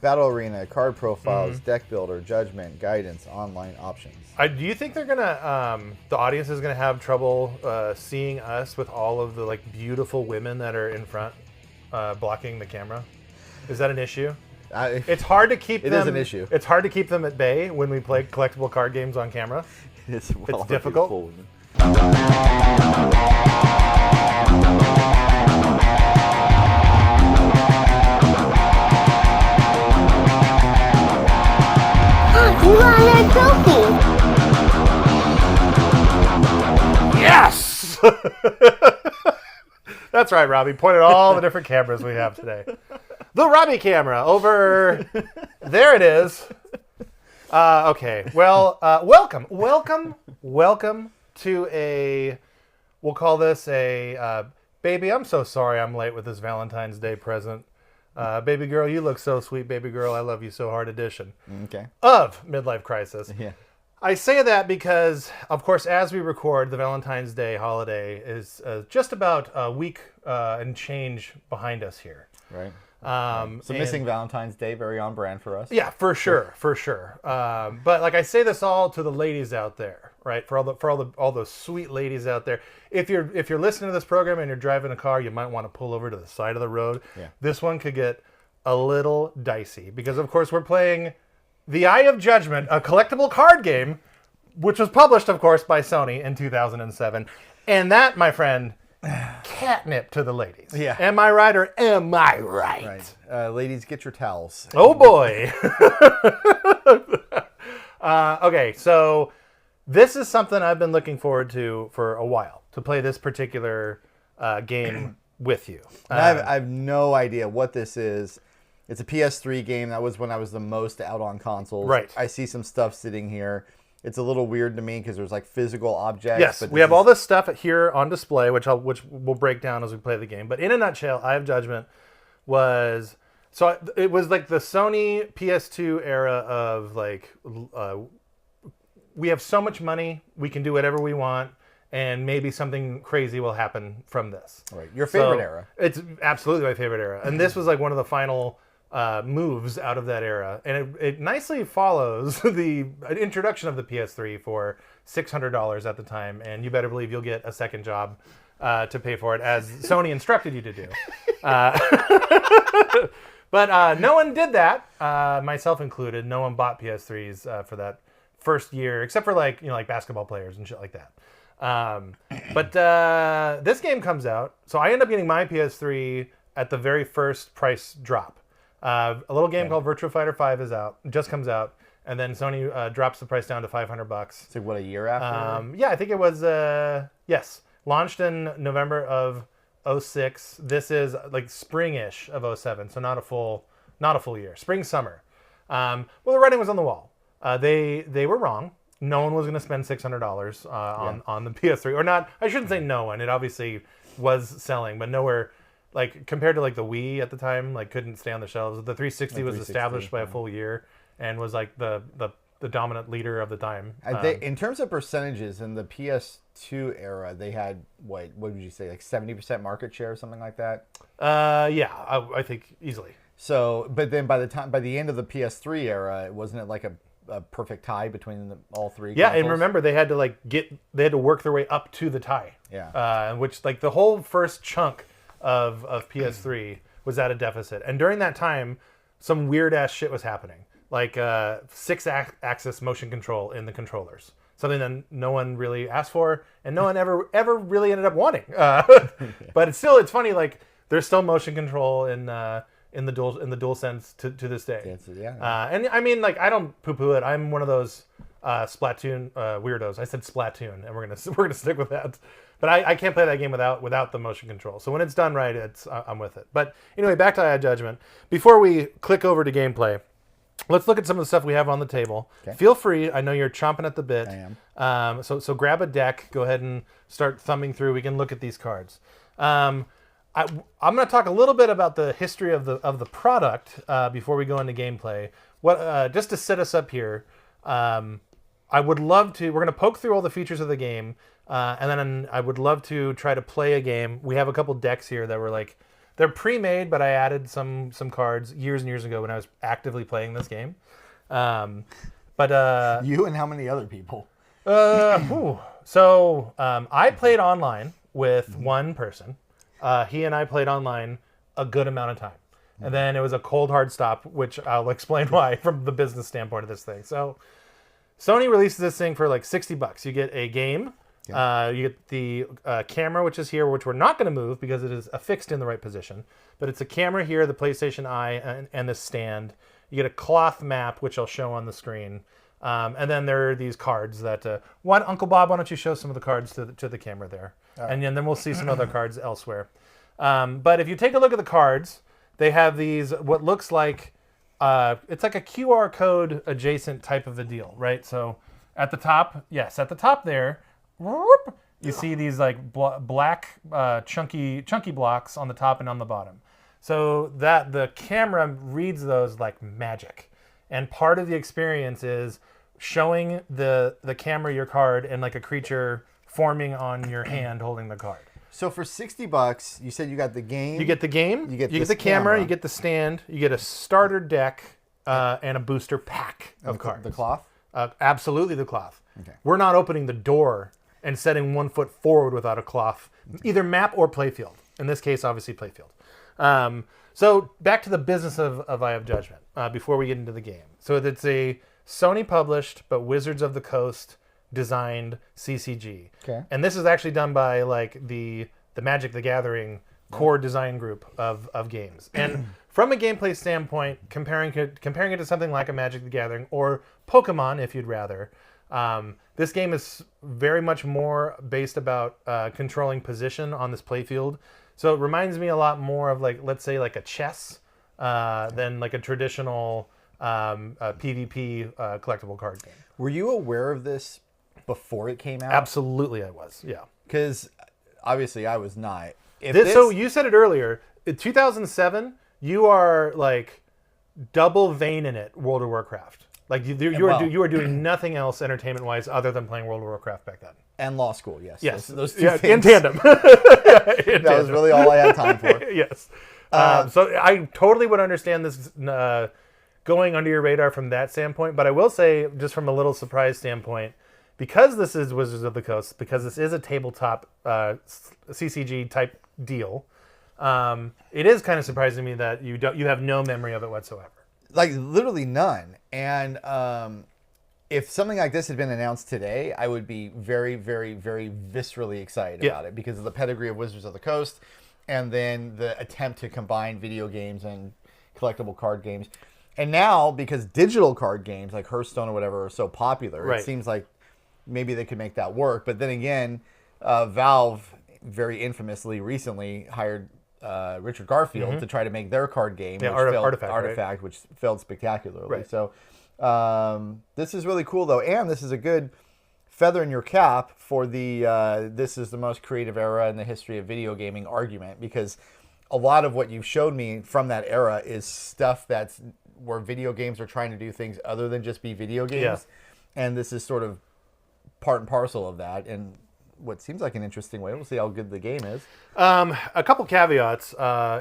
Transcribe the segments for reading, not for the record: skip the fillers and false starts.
Battle Arena, card profiles, deck builder, judgment, guidance, online options. Do you think they're gonna, the audience is gonna have trouble seeing us with all of the like beautiful women that are in front, blocking the camera? Is that an issue? It's hard to keep them. It is an issue. It's hard to keep them at bay when we play collectible card games on camera. It's difficult. You got another trophy! Yes! That's right, Robbie. Point at all the different cameras we have today. The Robbie camera over there. It is. Okay. Well, welcome to a. We'll call this a. Baby, I'm so sorry I'm late with this Valentine's Day present. Baby girl, you look so sweet. Baby girl, I love you so hard edition. Okay. Of Midlife Krisis. Yeah. I say that because, of course, as we record, the Valentine's Day holiday is just about a week and change behind us here. Right. So missing Valentine's Day, very on brand for us. Yeah, for sure. But like I say this all to the ladies out there, right? For all those sweet ladies out there. If you're listening to this program and you're driving a car, you might want to pull over to the side of the road. Yeah. This one could get a little dicey because, of course, we're playing The Eye of Judgement, a collectible card game, which was published, of course, by Sony in 2007. And that, my friend, catnip to the ladies. Yeah. Am I right or am I right? Right. Ladies, get your towels. Oh, boy. Okay, so this is something I've been looking forward to for a while, to play this particular game with you. I have no idea what this is. It's a PS3 game. That was when I was the most out on consoles. Right. I see some stuff sitting here. It's a little weird to me because there's like physical objects. Yes, but we have all this stuff here on display, which we'll break down as we play the game. But in a nutshell, Eye of Judgment was... So it was like the Sony PS2 era of like... we have so much money, we can do whatever we want, and maybe something crazy will happen from this. Right. Your favorite era. It's absolutely my favorite era. And this was like one of the final moves out of that era. And it nicely follows the introduction of the PS3 for $600 at the time. And you better believe you'll get a second job to pay for it, as Sony instructed you to do. But no one did that, myself included. No one bought PS3s for that first year, except for like basketball players and shit like that. But this game comes out, so I end up getting my PS3 at the very first price drop. A little game called Virtua Fighter 5 is out, just comes out, and then Sony drops the price down to $500. It's like what, a year after? Yeah, I think it was yes, launched in November of 06. This is like spring-ish of 07, so not a full year. Spring summer. Well, the writing was on the wall. They were wrong. No one was going to spend $600 on the PS3, or not. I shouldn't say no one. It obviously was selling, but nowhere. Like compared to like the Wii at the time, like couldn't stay on the shelves. The 360 was established by a full year and was like the dominant leader of the time. In terms of percentages, in the PS2 era, they had what would you say, like 70% market share or something like that? Yeah, I think easily. So, but then by the end of the PS3 era, wasn't it like a perfect tie between all three? Yeah, consoles? and remember they had to work their way up to the tie. Yeah. Which like the whole first chunk of PS3 was at a deficit, and during that time, some weird ass shit was happening, like 6-axis motion control in the controllers, something that no one really asked for, and no one ever really ended up wanting. But it's funny, like there's still motion control in the DualSense to this day. Yeah. And I mean, like I don't poo-poo it. I'm one of those Splatoon weirdos. I said Splatoon, and we're gonna stick with that. But I can't play that game without the motion control. So when it's done right, I'm with it. But anyway, back to Eye of Judgment. Before we click over to gameplay, let's look at some of the stuff we have on the table. Okay. Feel free. I know you're chomping at the bit. I am. So grab a deck. Go ahead and start thumbing through. We can look at these cards. I'm going to talk a little bit about the history of the product before we go into gameplay. Just to set us up here, I would love to. We're going to poke through all the features of the game, and then I would love to try to play a game. We have a couple decks here that were like They're pre-made, but I added some cards years and years ago when I was actively playing this game. You and how many other people? So I played online with one person. He and I played online a good amount of time. And then it was a cold hard stop, which I'll explain why from the business standpoint of this thing. So Sony releases this thing for like $60. You get a game. You get the camera, which is here, which we're not going to move because it is affixed in the right position. But it's a camera here, the PlayStation Eye, and the stand. You get a cloth map, which I'll show on the screen. And then there are these cards that... Uncle Bob, why don't you show some of the cards to the camera there? Right. And then we'll see some other cards elsewhere. But if you take a look at the cards, they have these, what looks like... it's like a QR code adjacent type of a deal, right? So at the top, at the top there... You see these like black chunky blocks on the top and on the bottom. So that the camera reads those like magic. And part of the experience is showing the camera your card and like a creature forming on your hand holding the card. So for $60, you said you got the game. You get the game, you get the camera, you get the stand, you get a starter deck, and a booster pack of cards. The cloth? Absolutely the cloth. Okay. We're not opening the door and setting 1 foot forward without a cloth, either map or playfield. In this case, obviously playfield. So back to the business of Eye of Judgment before we get into the game. So it's a Sony published, but Wizards of the Coast designed CCG. Okay. And this is actually done by like the Magic the Gathering core design group of games. And from a gameplay standpoint, comparing it to something like a Magic the Gathering or Pokemon, if you'd rather, this game is very much more based about controlling position on this playfield. So it reminds me a lot more of like, let's say like a chess than like a traditional PvP collectible card game. Were you aware of this before it came out? Absolutely I was, yeah. Because obviously I was not. So you said it earlier, in 2007, you are like double vein in it, World of Warcraft. Like you were doing nothing else entertainment-wise other than playing World of Warcraft back then. And law school, yes. Yes, those two things. in tandem. That was really all I had time for. Yes. So I totally would understand this going under your radar from that standpoint. But I will say, just from a little surprise standpoint, because this is Wizards of the Coast, because this is a tabletop CCG type deal, it is kind of surprising to me that you have no memory of it whatsoever. Like literally none. And if something like this had been announced today, I would be very, very, very viscerally excited about it because of the pedigree of Wizards of the Coast and then the attempt to combine video games and collectible card games. And now, because digital card games like Hearthstone or whatever are so popular, it seems like maybe they could make that work. But then again, Valve very infamously recently hired Richard Garfield to try to make their card game, Artifact, which failed spectacularly. Right. So this is really cool, though, and this is a good feather in your cap for the this is the most creative era in the history of video gaming argument, because a lot of what you've showed me from that era is stuff that's where video games are trying to do things other than just be video games, and this is sort of part and parcel of that, and what seems like an interesting way. We'll see how good the game is. A couple caveats.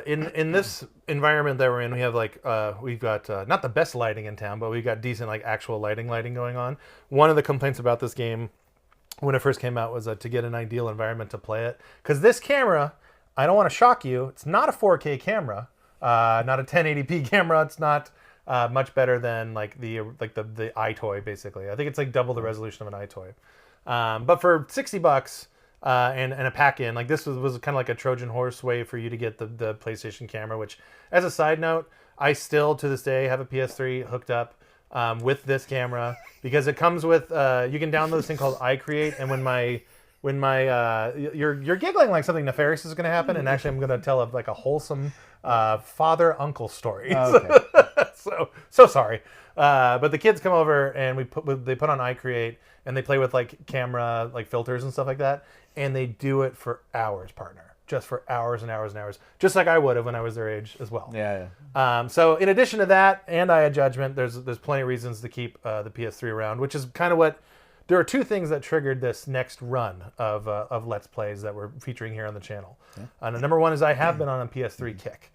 In this environment that we're in, we have we've got not the best lighting in town, but we've got decent actual lighting going on. One of the complaints about this game when it first came out was to get an ideal environment to play it, because this camera, I don't want to shock you, it's not a 4K camera, not a 1080p camera. It's not much better than the iToy basically. I think it's double the resolution of an iToy. But for $60 and a pack-in, this was kind of like a Trojan horse way for you to get the PlayStation camera, which, as a side note, I still to this day have a PS3 hooked up with this camera, because it comes with you can download this thing called iCreate, and when my you're giggling like something nefarious is going to happen, and actually I'm going to tell a wholesome father-uncle story. Oh, okay. so sorry. But the kids come over and they put on iCreate and they play with camera filters and stuff like that, and they do it for hours, partner. Just for hours and hours and hours, just like I would have when I was their age as well. Yeah. So in addition to that and Eye of Judgment, there's plenty of reasons to keep the PS3 around, which is kind of what there are two things that triggered this next run of Let's Plays that we're featuring here on the channel. Number one is I have been on a PS3 kick.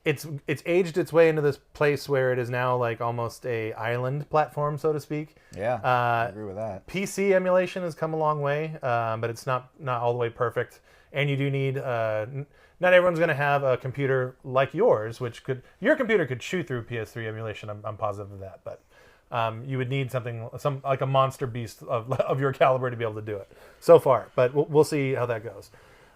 It's aged its way into this place where it is now like almost a island platform, so to speak. Yeah, I agree with that. PC emulation has come a long way, but it's not all the way perfect. And you do need not everyone's going to have a computer like yours, your computer could shoot through PS3 emulation. I'm positive of that, but you would need some like a monster beast of your caliber to be able to do it. So far, but we'll see how that goes.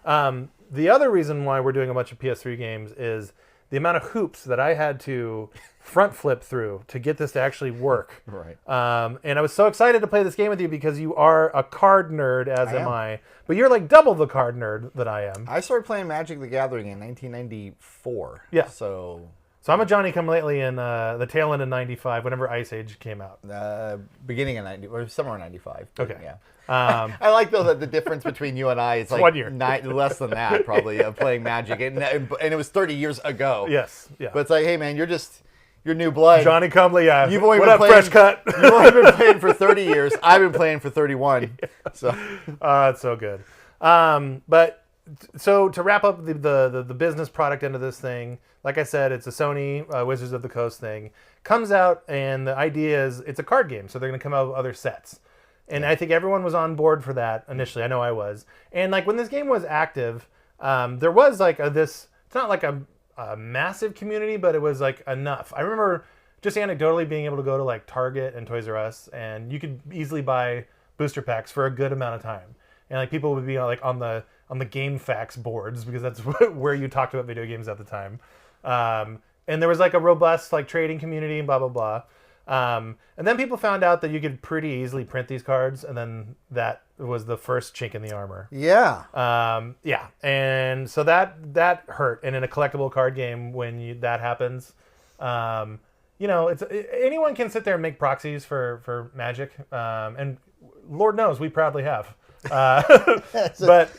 The other reason why we're doing a bunch of PS3 games is the amount of hoops that I had to front flip through to get this to actually work. Right. And I was so excited to play this game with you because you are a card nerd, as am I. But you're like double the card nerd that I am. I started playing Magic the Gathering in 1994. Yeah. So I'm a Johnny-come-lately in the tail end of 95, whenever Ice Age came out. Beginning of 90, or somewhere in 95. Okay. Yeah. I like, though, that the difference between you and I is like 1 year. Less than that, probably, of playing Magic. And it was 30 years ago. Yes. Yeah. But it's like, hey, man, you're new blood. Johnny Comely, yeah. You've only what been up, playing, fresh cut? You've only been playing for 30 years. I've been playing for 31. Yeah. So it's so good. But so to wrap up the business product end of this thing, like I said, it's a Sony Wizards of the Coast thing. Comes out, and the idea is it's a card game, so they're going to come out with other sets. And I think everyone was on board for that initially. I know I was. And like when this game was active, there was like it's not like a massive community, but it was like enough. I remember just anecdotally being able to go to like Target and Toys R Us, and you could easily buy booster packs for a good amount of time. And like people would be like on the Game Facts boards, because that's where you talked about video games at the time. And there was like a robust like trading community and blah blah blah. And then people found out that you could pretty easily print these cards, and then that was the first chink in the armor. Yeah. Yeah. And so that hurt. And in a collectible card game, when that happens, it's anyone can sit there and make proxies for Magic, and Lord knows we proudly have. But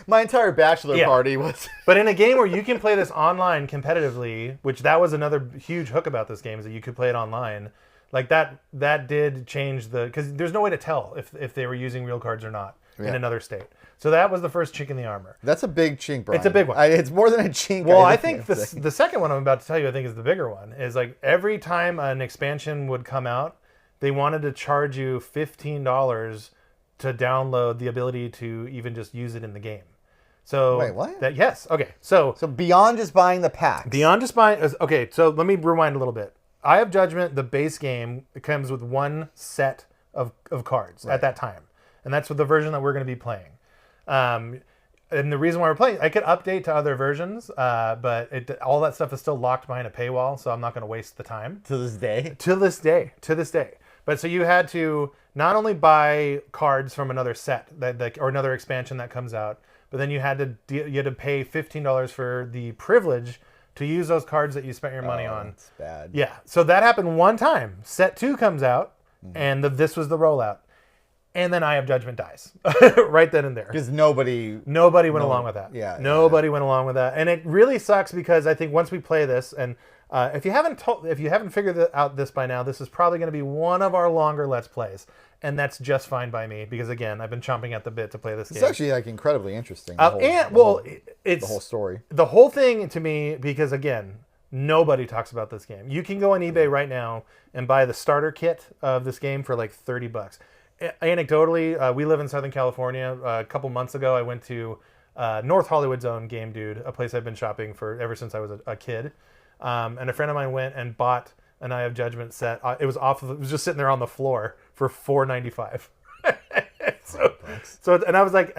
my entire bachelor party was. But in a game where you can play this online competitively, which that was another huge hook about this game, is that you could play it online. Like that did change because there's no way to tell if they were using real cards or not in another state. So that was the first chink in the armor. That's a big chink, Brian. It's a big one. It's more than a chink. Well, I think the second one I'm about to tell you, I think, is the bigger one. Is like every time an expansion would come out, they wanted to charge you $15 to download the ability to even just use it in the game. So wait, what? Yes. Okay. So beyond just buying the packs. Beyond just buying. Okay. So let me rewind a little bit. Eye of Judgment, the base game, it comes with one set of cards at that time, and that's the version that we're going to be playing. And the reason why we're playing, I could update to other versions, but all that stuff is still locked behind a paywall, so I'm not going to waste the time. To this day. To this day. But so you had to not only buy cards from another set or another expansion that comes out, but then you had to pay $15 for the privilege to use those cards that you spent your money on. That's bad. Yeah. So that happened one time. Set 2 comes out, and this was the rollout. And then Eye of Judgment dies right then and there. Because nobody went along with that. Yeah. Nobody went along with that. And it really sucks, because I think once we play this, and if you haven't figured out this by now, this is probably going to be one of our longer Let's Plays. And that's just fine by me, because again, I've been chomping at the bit to play this game. It's actually like incredibly interesting. It's the whole story. The whole thing to me, because again, nobody talks about this game. You can go on eBay right now and buy the starter kit of this game for like $30. Anecdotally, we live in Southern California. A couple months ago, I went to North Hollywood's own Game Dude, a place I've been shopping for ever since I was a kid. And a friend of mine went and bought an Eye of Judgment set. It was just sitting there on the floor for $4.95. And I was like,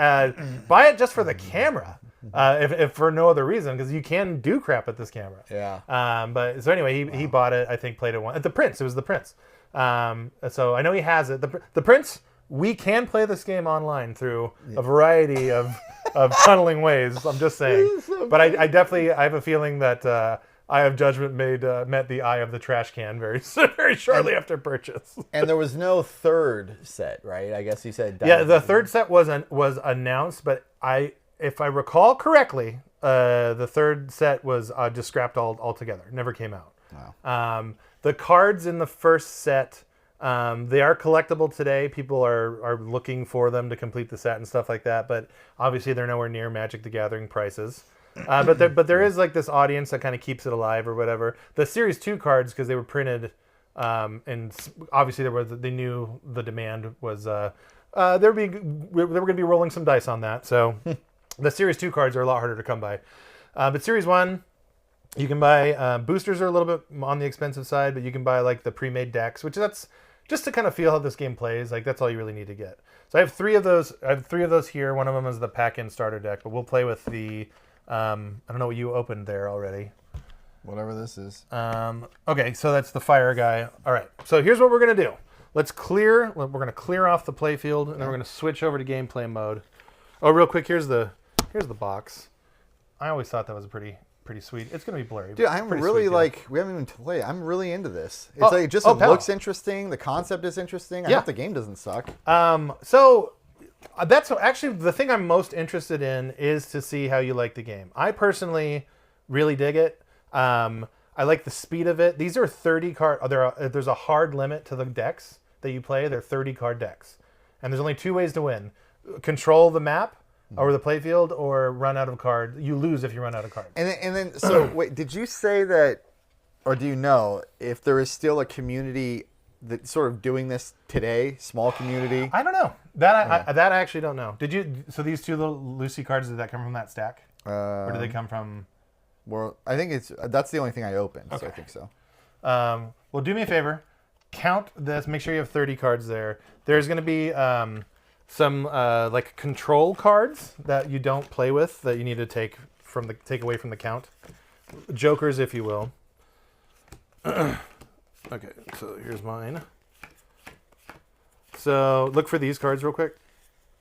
buy it just for the camera, if for no other reason, because you can do crap at this camera. Yeah. But so anyway, he bought it. I think played it once. The Prince. It was the Prince. So I know he has it. The Prince. We can play this game online through a variety of tunneling ways. I'm just saying. But I have a feeling that Eye of Judgment met the eye of the trash can very shortly after purchase. And there was no third set, right? I guess you said. Yeah, the third set was announced, but if I recall correctly, the third set was just scrapped altogether. Never came out. Wow. The cards in the first set They are collectible today. People are looking for them to complete the set and stuff like that. But obviously, they're nowhere near Magic the Gathering prices. But there is like this audience that kind of keeps it alive or whatever. The Series 2 cards, because they were printed, and obviously they knew the demand was they were going to be rolling some dice on that. So the Series 2 cards are a lot harder to come by. But Series 1, you can buy boosters are a little bit on the expensive side, but you can buy like the pre-made decks, which that's just to kind of feel how this game plays. Like that's all you really need to get. So I have 3 of those. I have 3 of those here. One of them is the pack-in starter deck, but we'll play with the. I don't know what you opened there already. Whatever this is. Okay, so that's the fire guy. All right. So here's what we're gonna do. We're gonna clear off the playfield, and then we're gonna switch over to gameplay mode. Oh, real quick. Here's the box. I always thought that was pretty sweet. It's gonna be blurry. Dude, I'm really we haven't even played. I'm really into this. It's like it looks interesting. The concept is interesting. I hope the game doesn't suck. So that's actually the thing I'm most interested in is to see how you like the game. I personally really dig it. I like the speed of it. These are 30 card. There's a hard limit to the decks that you play. They're 30 card decks, and there's only 2 ways to win: control the map or the playfield, or run out of cards. You lose if you run out of cards. And then so wait, did you say that, or do you know if there is still a community that's sort of doing this today? Small community. I don't know. That I actually don't know. Did you? So these 2 little Lucy cards, did that come from that stack, or did they come from? Well, I think that's the only thing I opened. Okay. So I think so. Well, do me a favor. Count this. Make sure you have 30 cards there. There's going to be some like control cards that you don't play with that you need to take away from the count. Jokers, if you will. Okay, so here's mine. So look for these cards real quick.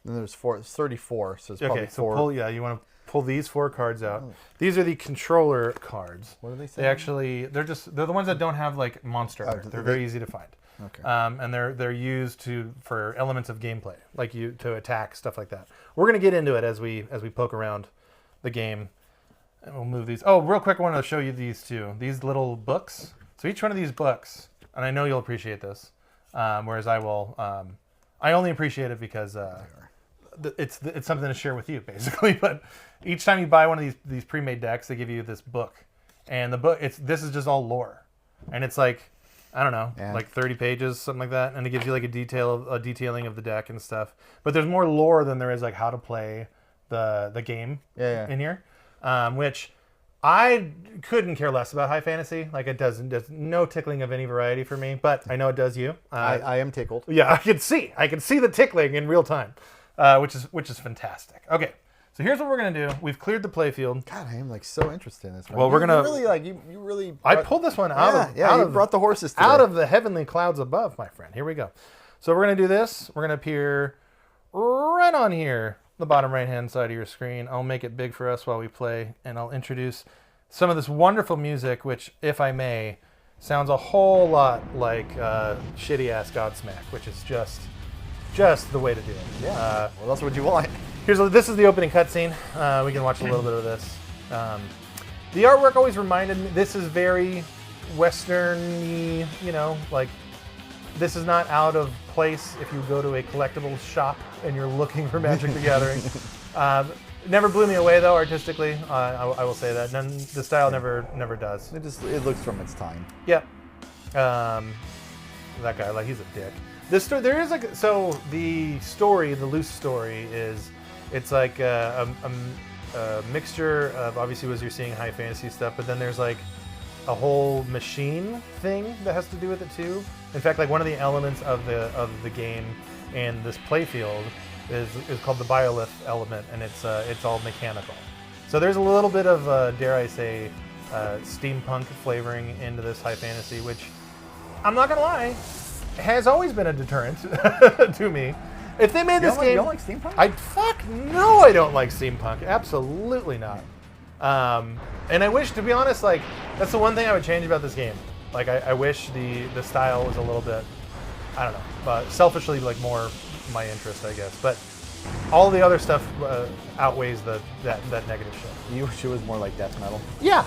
Then there's 34, so it's probably 4. You want to pull these 4 cards out. Oh. These are the controller cards. What are they saying? They're the ones that don't have like monster art. They're very easy to find. Okay. And they're used for elements of gameplay, like to attack, stuff like that. We're gonna get into it as we poke around the game, and we'll move these. Oh, real quick, I wanted to show you these 2. These little books. So each one of these books, and I know you'll appreciate this, whereas I will. I only appreciate it because it's something to share with you, basically. But each time you buy one of these pre-made decks, they give you this book, and the book this is just all lore, and it's like, I don't know, like 30 pages, something like that, and it gives you like a detailing of the deck and stuff. But there's more lore than there is like how to play the game in here, which I couldn't care less about high fantasy. Like there's no tickling of any variety for me, but I know it does you. I am tickled. Yeah, I can see the tickling in real time, which is fantastic. Okay. So here's what we're gonna do. We've cleared the playfield. God, I am like so interested in this. Well, we're gonna you really. I pulled this one out of brought the horses today. out of the heavenly clouds above, my friend. Here we go. So we're gonna do this. We're gonna appear right on here, the bottom right hand side of your screen. I'll make it big for us while we play, and I'll introduce some of this wonderful music, which, if I may, sounds a whole lot like shitty ass Godsmack, which is just the way to do it. Yeah. Well, that's what you want. This is the opening cutscene. We can watch a little bit of this. The artwork always reminded me, this is very Western-y, like this is not out of place if you go to a collectibles shop and you're looking for Magic the Gathering. Never blew me away though, artistically. I will say that. The style never does. It looks from its time. Yep. That guy, like, he's a dick. There is like, so the loose story is, it's like a mixture of, obviously, as you're seeing, high fantasy stuff, but then there's like a whole machine thing that has to do with it too. In fact, like one of the elements of the game and this playfield is called the biolith element, and it's all mechanical. So there's a little bit of dare I say steampunk flavoring into this high fantasy, which I'm not gonna lie, has always been a deterrent to me. If they made this game, you don't like steampunk? Fuck no, I don't like steampunk. Absolutely not. And I wish, to be honest, like that's the one thing I would change about this game. Like I wish the style was a little bit, I don't know, but selfishly like more my interest, I guess. But all the other stuff outweighs that negative shit. You wish it was more like death metal? Yeah,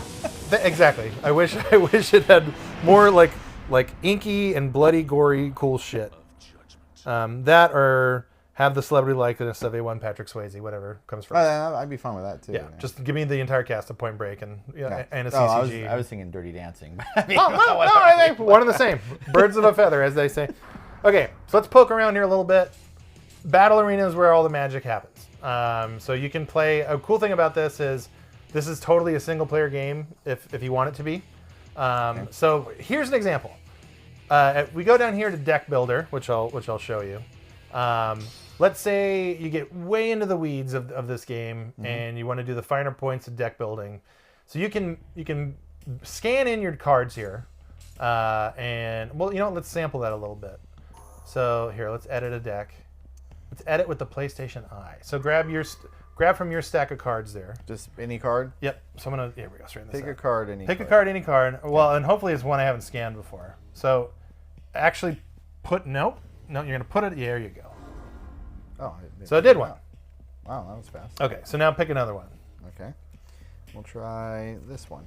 exactly. I wish it had more like like inky and bloody, gory, cool shit. That or have the celebrity likeness of A1 Patrick Swayze, whatever comes first. I'd be fine with that too. Yeah, just give me the entire cast of Point Break and and a Oh, CCG. I was thinking Dirty Dancing. I mean, I think one and the same. Birds of a feather, as they say. Okay, so let's poke around here a little bit. Battle Arena is where all the magic happens. So you can play. A cool thing about this is totally a single player game if you want it to be. So here's an example. We go down here to Deck Builder, which I'll show you. Let's say you get way into the weeds of this game and you want to do the finer points of deck building. So you can scan in your cards here, and well, let's sample that a little bit. So here, let's edit a deck. Let's edit with the PlayStation Eye. So grab from your stack of cards there. Just any card? Yep. So I'm gonna, here we go, straighten this Pick out. a card, any Pick card. a card, any card. Well, and hopefully it's one I haven't scanned before. So actually no, you're gonna put it, there you go. Oh. So I did one. Wow, that was fast. Okay, so now pick another one. Okay. We'll try this one.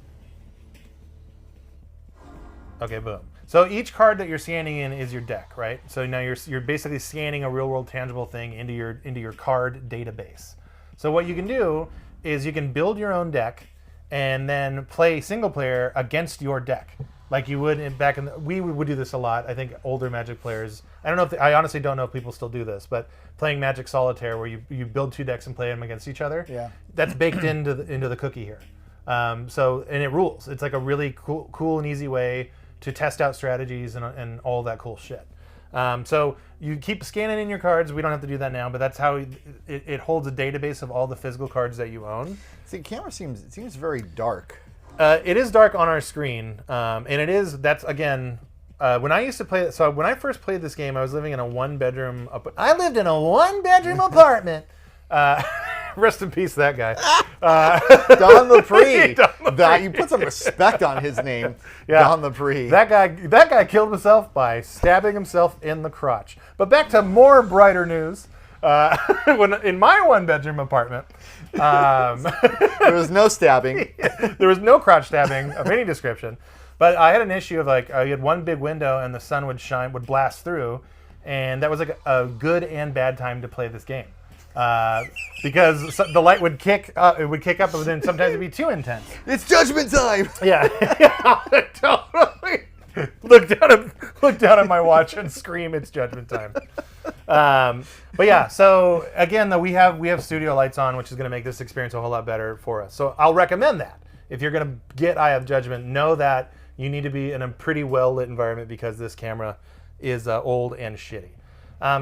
Okay, boom. So each card that you're scanning in is your deck, right? So now you're basically scanning a real world tangible thing into your card database. So what you can do is you can build your own deck and then play single player against your deck, like you would we would do this a lot. I think older Magic players. I don't know I honestly don't know if people still do this, but playing Magic Solitaire where you build two decks and play them against each other. Yeah. That's baked into the cookie here. And it rules. It's like a really cool and easy way to test out strategies and all that cool shit. So you keep scanning in your cards. We don't have to do that now, but that's how it holds a database of all the physical cards that you own. See, the camera seems very dark. It is dark on our screen, and that's again. When I used to play, so when I first played this game, I was living in a one-bedroom. I lived in a one-bedroom apartment. Rest in peace, that guy. Don Lepre. Don Lepre. You put some respect on his name. Yeah. Don Lepre. That guy killed himself by stabbing himself in the crotch. But back to more brighter news. When in my one-bedroom apartment, there was no stabbing. There was no crotch stabbing of any description. But I had an issue of you had one big window and the sun would blast through, and that was like a good and bad time to play this game. Because the light would kick up, but then sometimes it'd be too intense. It's judgment time. Yeah, totally. Look down at my watch and scream, "It's judgment time." But yeah, so again, though we have studio lights on, which is going to make this experience a whole lot better for us. So I'll recommend that if you're going to get Eye of Judgment, know that you need to be in a pretty well lit environment because this camera is old and shitty.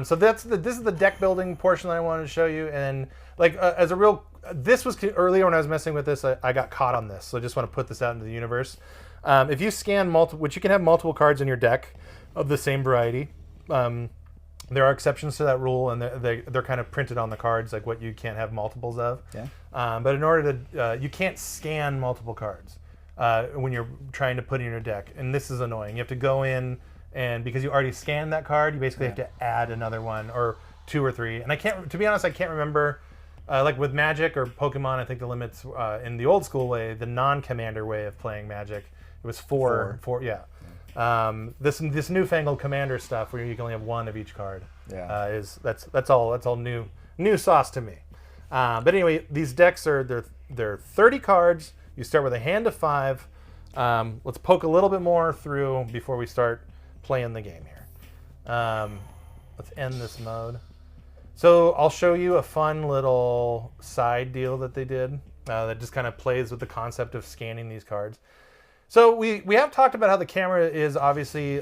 So this is the deck building portion that I wanted to show you, and this was earlier when I was messing with this, I got caught on this, so I just want to put this out into the universe. If you scan which you can have multiple cards in your deck of the same variety. There are exceptions to that rule, and they're kind of printed on the cards, like what you can't have multiples of. Yeah. But in order to, you can't scan multiple cards when you're trying to put in your deck, and this is annoying. You have to go in. And because you already scanned that card, you basically have to add another one or two or three. And to be honest, I can't remember. Like with Magic or Pokemon, I think the limits in the old school way, the non-commander way of playing Magic, it was four. Yeah. This newfangled commander stuff where you can only have one of each card. Yeah. That's all new sauce to me. But anyway, these decks they're 30 cards. You start with a hand of 5. Let's poke a little bit more through before we start playing the game here. Let's end this mode. So I'll show you a fun little side deal that they did that just kind of plays with the concept of scanning these cards. So we have talked about how the camera is obviously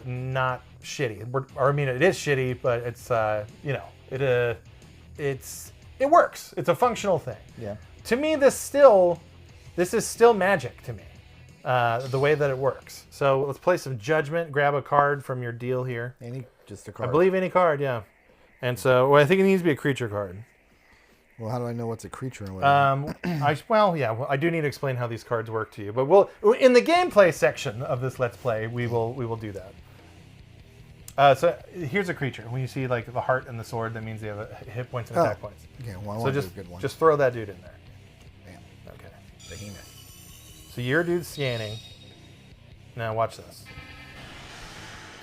not shitty. It is shitty, but it's it works. It's a functional thing. Yeah. To me, this is still magic to me. The way that it works. So let's play some Judgment. Grab a card from your deal here. Just a card. I believe any card, yeah. And so I think it needs to be a creature card. Well, how do I know what's a creature and what? I do need to explain how these cards work to you, but we'll in the gameplay section of this Let's Play we will do that. So here's a creature. When you see like the heart and the sword, that means they have hit points and attack points. Okay, well, I so want to do a good one. just throw that dude in there. Bam. Okay. Behemoth. So your dude's scanning. Now watch this.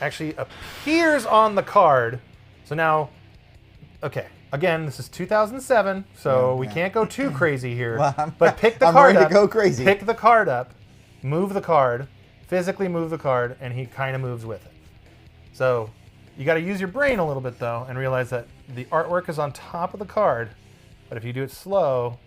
actually appears on the card. So now, okay, again, this is 2007, so we can't go too crazy here. Well, but pick the I'm card ready up. to go crazy. Pick the card up, move the card, physically move the card, and he kind of moves with it. So you got to use your brain a little bit, though, and realize that the artwork is on top of the card, but if you do it slow...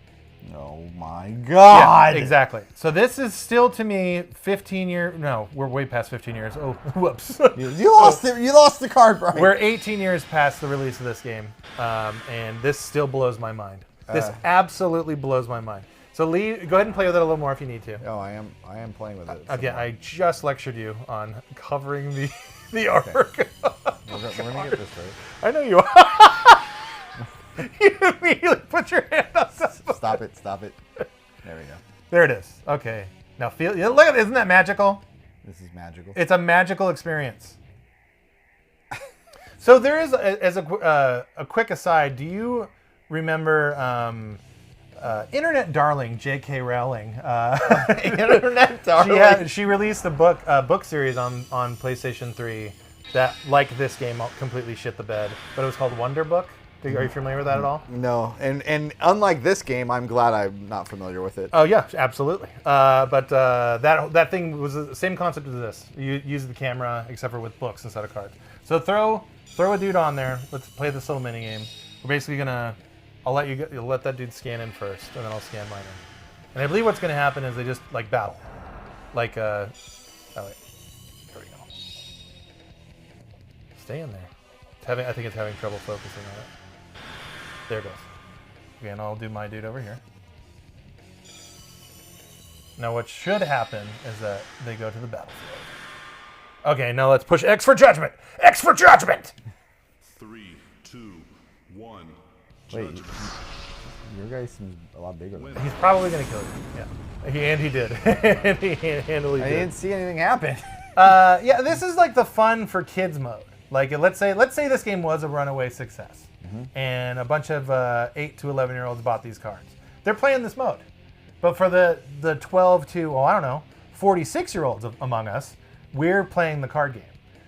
Oh my God! Yeah, exactly. So this is still, to me, 15 years... No, we're way past 15 years. Oh, whoops. You lost it. You lost the card, Brian. We're 18 years past the release of this game, and this still blows my mind. This absolutely blows my mind. So Lee, go ahead and play with it a little more if you need to. Oh, I am playing with it. Again, I just lectured you on covering the artwork. We're gonna get this right. I know you are. You immediately put your hand up. Stop it. There we go. There it is. Okay. Now look at it. Isn't that magical? This is magical. It's a magical experience. So there is, as a quick aside, do you remember Internet Darling J.K. Rowling? Internet Darling. She released a book series on PlayStation 3 that, like this game, completely shit the bed. But it was called Wonder Book. Are you familiar with that at all? No, and unlike this game, I'm glad I'm not familiar with it. Oh yeah, absolutely. But that thing was the same concept as this. You use the camera, except for with books instead of cards. So throw a dude on there. Let's play this little mini game. We're basically gonna. You'll let that dude scan in first, and then I'll scan mine in. And I believe what's gonna happen is they just like battle, like oh wait, there we go. Stay in there. I think it's having trouble focusing on it. There it goes. Again, I'll do my dude over here. Now what should happen is that they go to the battlefield. Okay, now let's push X for Judgment! X for Judgment! 3, 2, 1. Wait, your guy seems a lot bigger than that. He's probably going to kill you. Yeah. He did. And he handily I did. didn't see anything happen. Yeah, this is like the fun for kids mode. Like, let's say this game was a runaway success. And a bunch of 8 to 11-year-olds bought these cards. They're playing this mode. But for the 12 to, 46-year-olds among us, we're playing the card game.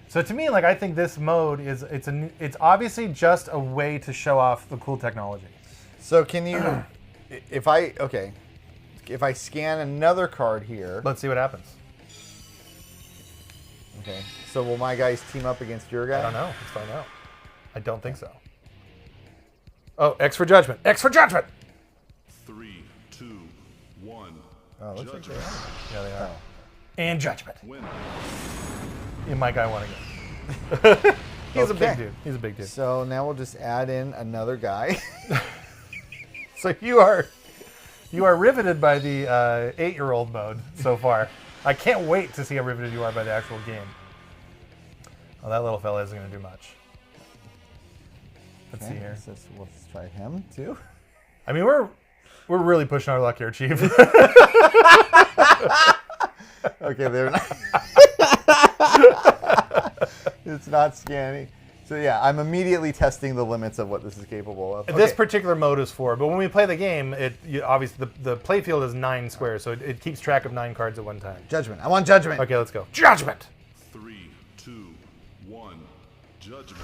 So to me, like, I think this mode it's obviously just a way to show off the cool technology. So can you, if I scan another card here. Let's see what happens. Okay. So will my guys team up against your guy? I don't know. Let's find out. I don't think so. Oh, X for Judgment. X for Judgment! 3, 2, 1. Oh, looks like they Judgment. are. Yeah, they are. And Judgment. Win. Yeah, my guy won again. He's a big dude. He's a big dude. So now we'll just add in another guy. So you are riveted by the 8-year-old mode so far. I can't wait to see how riveted you are by the actual game. Oh, that little fella isn't going to do much. Let's see here. Let's try him too. I mean, we're really pushing our luck here, Chief. Okay, they're not. It's not scanning. So yeah, I'm immediately testing the limits of what this is capable of. This particular mode is 4, but when we play the game, obviously the play field is 9 squares, so it keeps track of 9 cards at one time. Judgment. I want Judgment. Okay, let's go. Judgment. 3, 2, 1. Judgment.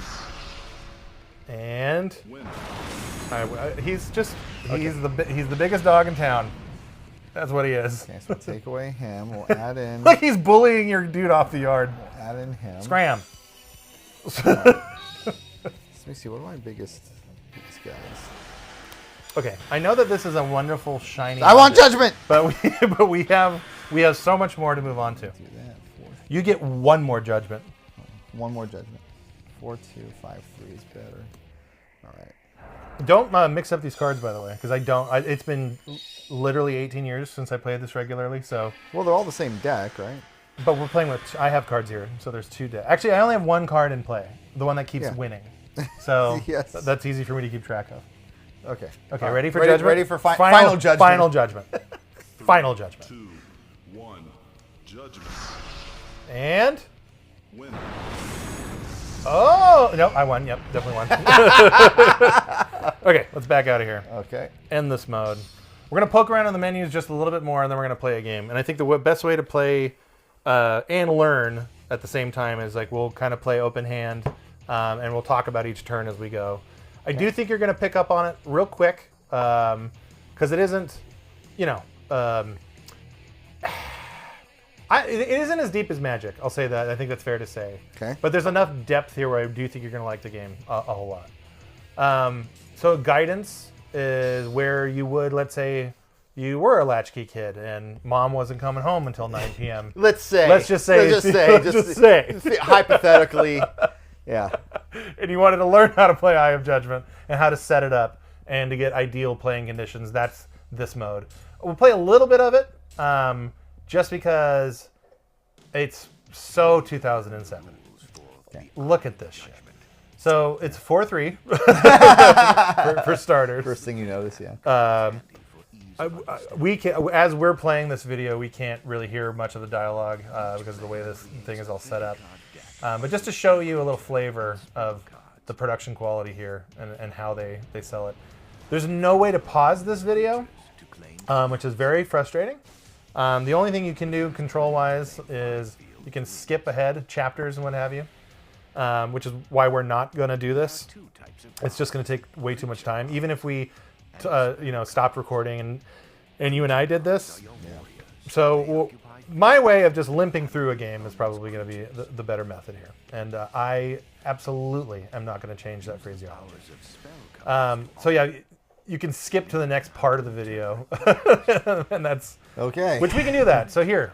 And Win. he's the biggest dog in town. That's what he is. Okay, so we'll take away him. We'll add in. Like he's bullying your dude off the yard. We'll add in him. Scram. Let me see. What are my biggest guys? Okay, I know that this is a wonderful shiny. I want Judgment. But we have so much more to move on to. Do that. 4, You get one more Judgment. one more Judgment. 4, 2, 5, 3 is better. All right. Don't mix up these cards, by the way, because it's been literally 18 years since I played this regularly. So, Well, they're all the same deck, right? but we're playing with. I have cards here, so there's 2 decks. Actually, I only have 1 card in play, the one that keeps Yeah. winning. So Yes. that's easy for me to keep track of. Okay. Okay, All right. ready for Judgment? Ready for final Judgment. Final Judgment. Final Judgment. 2, 1. Judgment. And Win. oh no, I won. Yep, definitely won. Okay, let's back out of here. Okay. End this mode. We're gonna poke around in the menus just a little bit more, and then we're gonna play a game. And I think the best way to play and learn at the same time as like we'll kind of play open hand, and we'll talk about each turn as we go. I do think you're going to pick up on it real quick because it isn't, you know, it isn't as deep as Magic. I'll say that. I think that's fair to say. Okay. But there's enough depth here where I do think you're going to like the game a whole lot. So guidance is where you would, let's say, you were a latchkey kid and mom wasn't coming home until 9 p.m. Let's just say, hypothetically, yeah. And you wanted to learn how to play Eye of Judgment and how to set it up and to get ideal playing conditions. That's this mode. We'll play a little bit of it just because it's so 2007. Okay. Look at this shit. So it's 4-3 for starters. First thing you notice, yeah. We can, as we're playing this video, we can't really hear much of the dialogue because of the way this thing is all set up. But just to show you a little flavor of the production quality here and how they sell it. There's no way to pause this video, which is very frustrating. The only thing you can do control-wise is you can skip ahead chapters and what have you, which is why we're not going to do this. It's just going to take way too much time. Even if we stopped recording and you and I did this. Yeah. So my way of just limping through a game is probably going to be the better method here. And I absolutely am not going to change that phraseology. So yeah, you can skip to the next part of the video. And that's... Okay. Which we can do that. So here,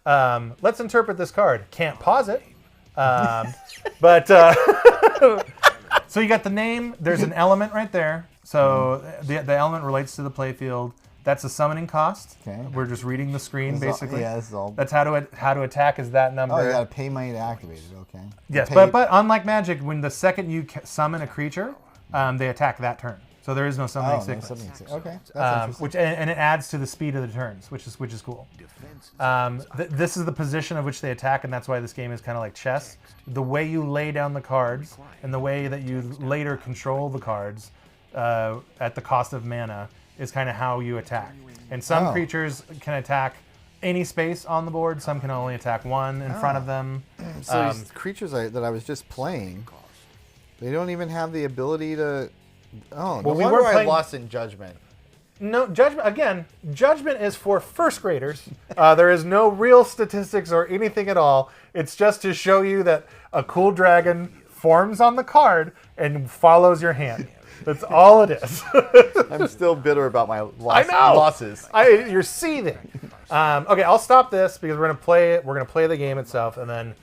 let's interpret this card. Can't pause it. But so you got the name. There's an element right there. So the element relates to the playfield. That's the summoning cost. Okay. We're just reading the screen, basically. This is all. That's how to attack is that number. Oh, you got to pay money to activate it. Okay. Yes, but unlike Magic, when the second you summon a creature, they attack that turn. So there is no summoning sequence. Okay. That's Which and it adds to the speed of the turns, which is cool. This is the position of which they attack, and that's why this game is kind of like chess. The way you lay down the cards and the way that you later control the cards at the cost of mana is kind of how you attack. And some creatures can attack any space on the board. Some can only attack one in front of them. So these creatures that I was just playing, they don't even have the ability to... Oh, Well, no we wonder were I playing- lost in Judgment. No, Judgment is for first graders. There is no real statistics or anything at all. It's just to show you that a cool dragon forms on the card and follows your hand. That's all it is. I'm still bitter about my losses. losses. You're seething. Okay, I'll stop this because we're gonna play it. We're gonna play the game itself, and then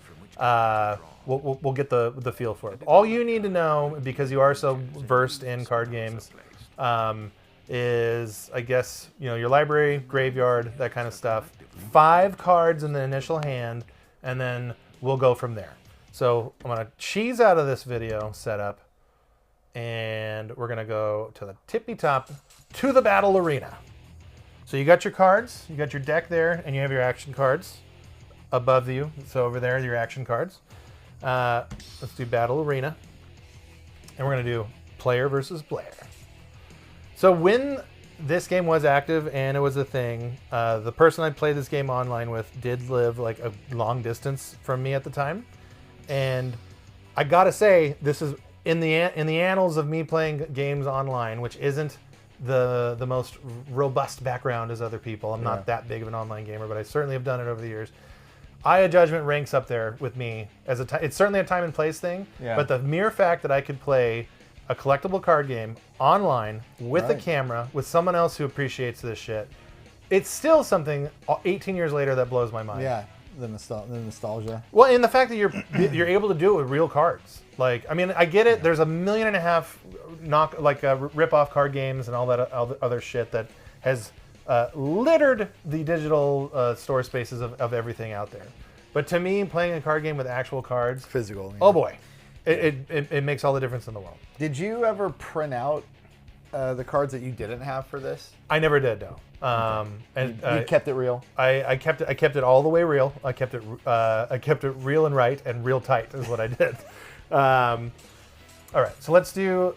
we'll get the feel for it. All you need to know, because you are so versed in card games, is I guess your library, graveyard, that kind of stuff. 5 cards in the initial hand, and then we'll go from there. So I'm gonna cheese out of this video setup. And we're going to go to the tippy top to the battle arena. So you got your cards, you got your deck there, and you have your action cards above you. So over there are your action cards. Let's do battle arena. And we're going to do player versus player. So when this game was active and it was a thing, the person I played this game online with did live like a long distance from me at the time. And I got to say, this is... In the annals of me playing games online, which isn't the most robust background as other people, I'm not that big of an online gamer, but I certainly have done it over the years. Eye of Judgment ranks up there with me as it's certainly a time and place thing, but the mere fact that I could play a collectible card game online with a camera with someone else who appreciates this shit, it's still something 18 years later that blows my mind. Yeah, the nostalgia. Well, and the fact that you're able to do it with real cards. Like, I mean, I get it. There's 1.5 million rip-off card games and all that other shit that has littered the digital store spaces of everything out there. But to me, playing a card game with actual cards, physical. Yeah. Oh boy, it makes all the difference in the world. Did you ever print out the cards that you didn't have for this? I never did, though. And you kept it real. I kept it all the way real. I kept it real and right and real tight is what I did. All right, so let's do.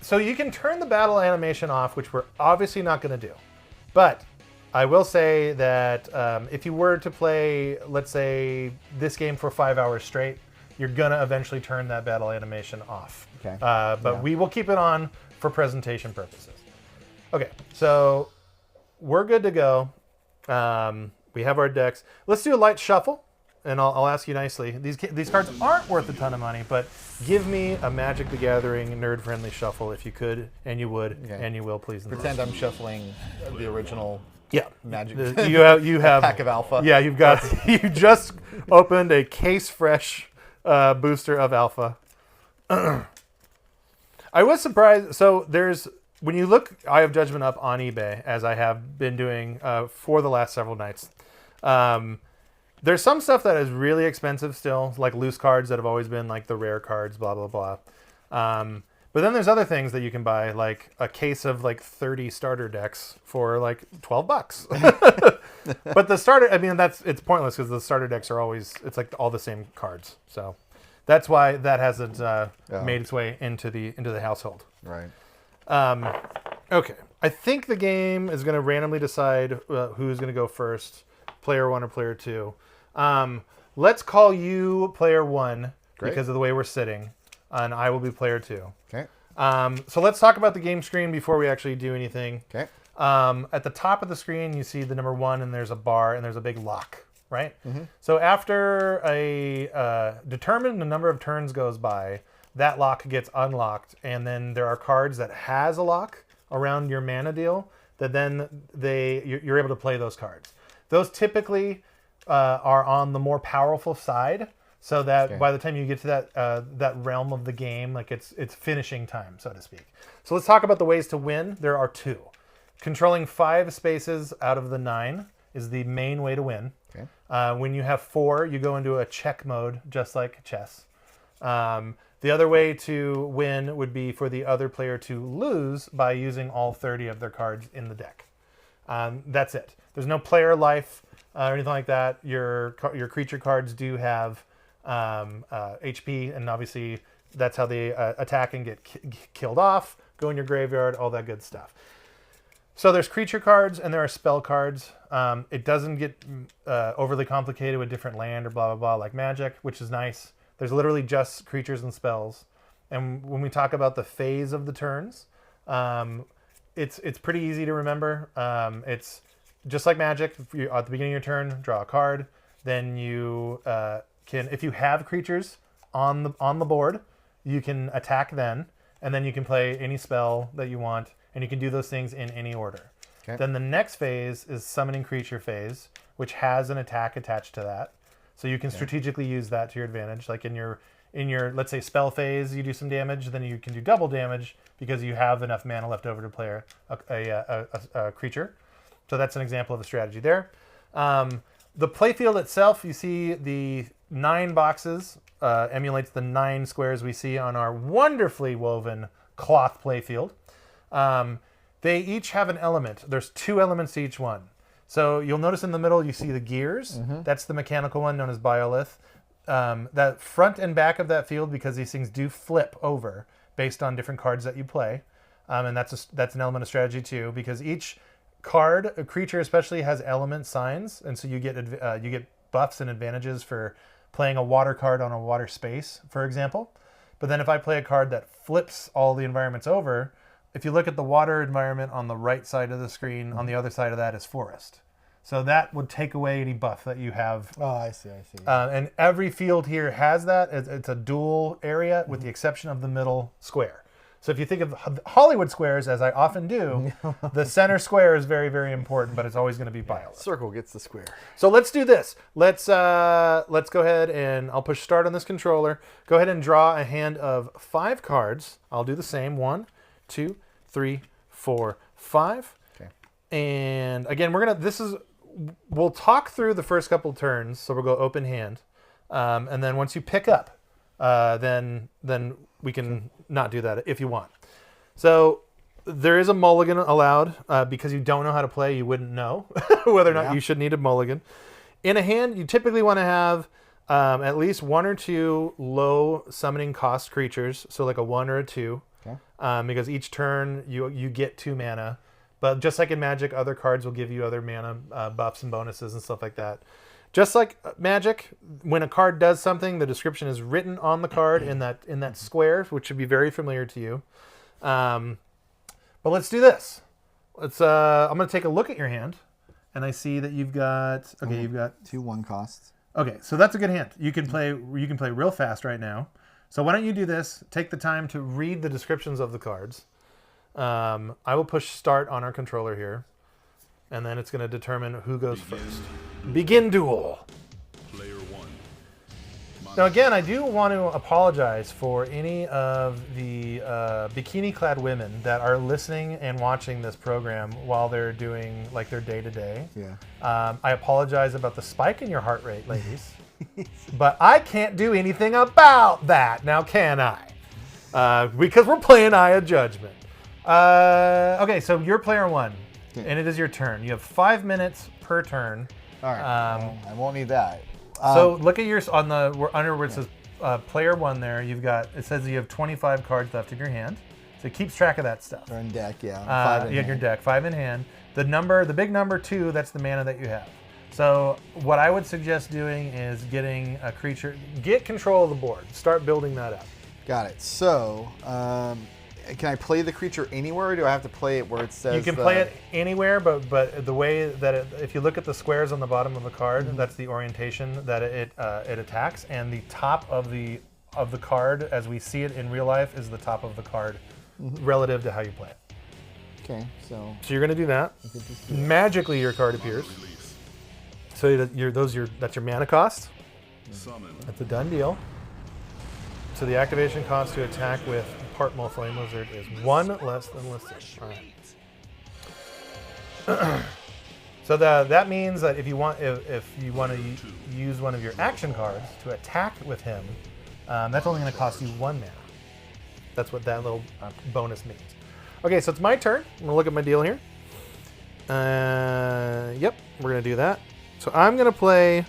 So you can turn the battle animation off, which we're obviously not going to do, but I will say that if you were to play, let's say, this game for 5 hours straight, you're going to eventually turn that battle animation off. Okay. But we will keep it on for presentation purposes. Okay, so we're good to go. We have our decks. Let's do a light shuffle, and I'll ask you nicely. These cards aren't worth a ton of money, but give me a Magic the Gathering nerd-friendly shuffle if you could, and you would, and you will, please. Pretend I'm shuffling the original Magic. You have pack of Alpha. Yeah, you just opened a case fresh booster of Alpha. I was surprised. So when you look Eye of Judgment up on eBay, as I have been doing for the last several nights, there's some stuff that is really expensive still, like loose cards that have always been like the rare cards, blah, blah, blah. But then there's other things that you can buy, like a case of like 30 starter decks for like $12. But the starter, I mean, it's pointless because the starter decks are always, it's like all the same cards. So that's why that hasn't made its way into the household. Right. Okay. I think the game is going to randomly decide who's going to go first, player 1 or player 2. Let's call you player 1 because of the way we're sitting, and I will be player 2. Okay. So let's talk about the game screen before we actually do anything. Okay. At the top of the screen, you see the number 1, and there's a bar, and there's a big lock, right? Mm-hmm. So after a determined number of turns goes by, that lock gets unlocked, and then there are cards that has a lock around your mana deal that then you're able to play those cards. Those typically are on the more powerful side, so that by the time you get to that realm of the game, like it's finishing time, so to speak. So let's talk about the ways to win. There are 2. Controlling 5 spaces out of the 9 is the main way to win. Okay. When you have 4, you go into a check mode, just like chess. The other way to win would be for the other player to lose by using all 30 of their cards in the deck. That's it. There's no player life or anything like that. Your creature cards do have HP, and obviously that's how they attack and get killed off, go in your graveyard, all that good stuff. So there's creature cards and there are spell cards. It doesn't get overly complicated with different land or blah, blah, blah, like Magic, which is nice. There's literally just creatures and spells. And when we talk about the phase of the turns, it's pretty easy to remember. It's just like Magic. At the beginning of your turn, draw a card. Then you can, if you have creatures on the board, you can attack then. And then you can play any spell that you want. And you can do those things in any order. Okay. Then the next phase is summoning creature phase, which has an attack attached to that. So you can strategically use that to your advantage. Like in your let's say spell phase, you do some damage, then you can do double damage because you have enough mana left over to play a creature. So that's an example of a strategy there. The playfield itself, you see the 9 boxes emulates the 9 squares we see on our wonderfully woven cloth playfield. They each have an element. There's 2 elements to each one. So you'll notice in the middle you see the gears. Mm-hmm. That's the mechanical one known as Biolith. That front and back of that field, because these things do flip over based on different cards that you play, and that's an element of strategy too, because each card, a creature especially, has element signs, and so you get buffs and advantages for playing a water card on a water space, for example. But then if I play a card that flips all the environments over, if you look at the water environment on the right side of the screen, on the other side of that is forest. So that would take away any buff that you have. Oh, I see. And every field here has that. It's a dual area with the exception of the middle square. So if you think of Hollywood squares, as I often do, the center square is very, very important, but it's always going to be Biolith. Circle gets the square. So let's do this. Let's go ahead and I'll push start on this controller. Go ahead and draw a hand of 5 cards. I'll do the same. 1, 2, 3, 4, 5. Okay. And again, we'll talk through the first couple turns. So we'll go open hand. And then once you pick up, then we can not do that if you want. So there is a mulligan allowed because you don't know how to play. You wouldn't know whether or not you should need a mulligan. In a hand, you typically want to have at least 1 or 2 low summoning cost creatures. So like a 1 or a 2. Okay. Because each turn you get 2 mana But just like in Magic, other cards will give you other mana buffs and bonuses and stuff like that. Just like Magic, when a card does something, the description is written on the card in that square, which should be very familiar to you. But let's do this. I'm going to take a look at your hand, and I see that you've got 2 1 costs. Okay, so that's a good hint. You can play real fast right now. So why don't you do this? Take the time to read the descriptions of the cards. I will push start on our controller here, and then it's going to determine who goes first. Begin duel. Player 1. Now again, I do want to apologize for any of the bikini-clad women that are listening and watching this program while they're doing like their day-to-day. Yeah. I apologize about the spike in your heart rate, ladies. But I can't do anything about that, now can I? Because we're playing Eye of Judgment. Okay, so you're player 1, and it is your turn. You have 5 minutes per turn. All right. I won't need that. So look at yours on the under where it says player 1 there. It says you have 25 cards left in your hand. So it keeps track of that stuff. They're in deck, yeah. 5 in your deck, 5 in hand. The big number 2, that's the mana that you have. So what I would suggest doing is getting a creature, get control of the board. Start building that up. Got it. So, can I play the creature anywhere, or do I have to play it where it says? You can play it anywhere, but the way that if you look at the squares on the bottom of the card, that's the orientation that it attacks, and the top of the card, as we see it in real life, is the top of the card relative to how you play it. Okay, so you're going to do that. Magically, your card appears. So that's your mana cost. Summon. That's a done deal. So the activation cost to attack with Partmull Flame Lizard is 1 less than listed. All right. So that means that if you want to use one of your action cards to attack with him, that's only going to cost you 1 mana. That's what that little bonus means. Okay, so it's my turn. I'm going to look at my deal here. Yep, we're going to do that. So I'm going to play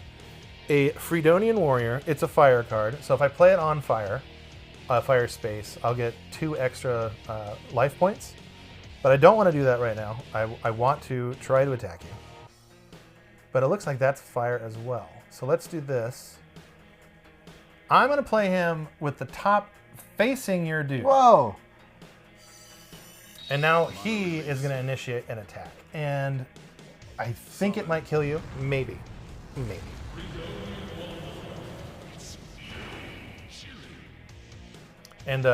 a Fredonian Warrior. It's a fire card. So if I play it on fire space, I'll get 2 extra life points. But I don't want to do that right now. I want to try to attack you. But it looks like that's fire as well. So let's do this. I'm going to play him with the top facing your dude. Whoa! And now he is going to initiate an attack. And I think it might kill you. Maybe. And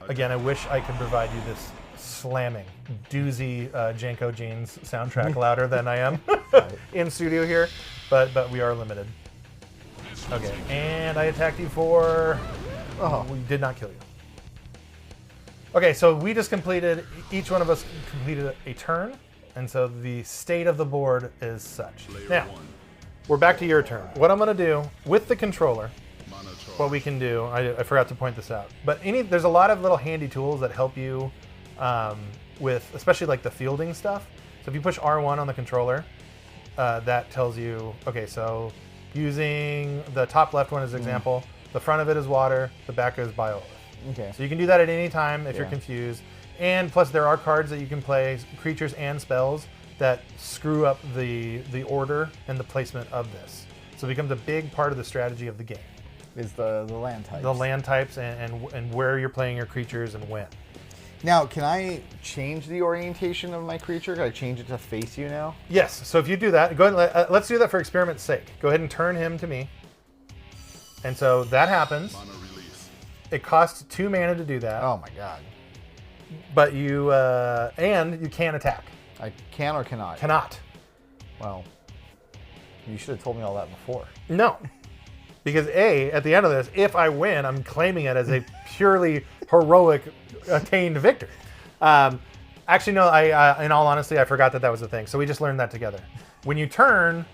again, I wish I could provide you this slamming, doozy Janko Jeans soundtrack louder than I am in studio here, but we are limited. Okay, and I attacked you for... Oh, we did not kill you. Okay, so we just completed, each one of us completed a turn, and so the state of the board is such. Now, we're back to your turn. What I'm going to do with the controller, what we can do, I forgot to point this out, but there's a lot of little handy tools that help you with, especially like the fielding stuff. So if you push R1 on the controller, that tells you, okay, so using the top left one as an example, the front of it is water, the back is biolith. Okay. So you can do that at any time if you're confused. And plus there are cards that you can play, creatures and spells, that screw up the order and the placement of this. So it becomes a big part of the strategy of the game. Is the land types. The land types and where you're playing your creatures and when. Now, can I change the orientation of my creature? Can I change it to face you now? Yes. So if you do that, go ahead. Let's do that for experiment's sake. Go ahead and turn him to me. And so that happens. It costs 2 mana to do that. Oh my god. But you can attack. I can or cannot? Cannot. Well, you should have told me all that before. No. Because at the end of this, if I win, I'm claiming it as a purely heroic attained victory. Actually, no, in all honesty, I forgot that was a thing. So we just learned that together. When you turn,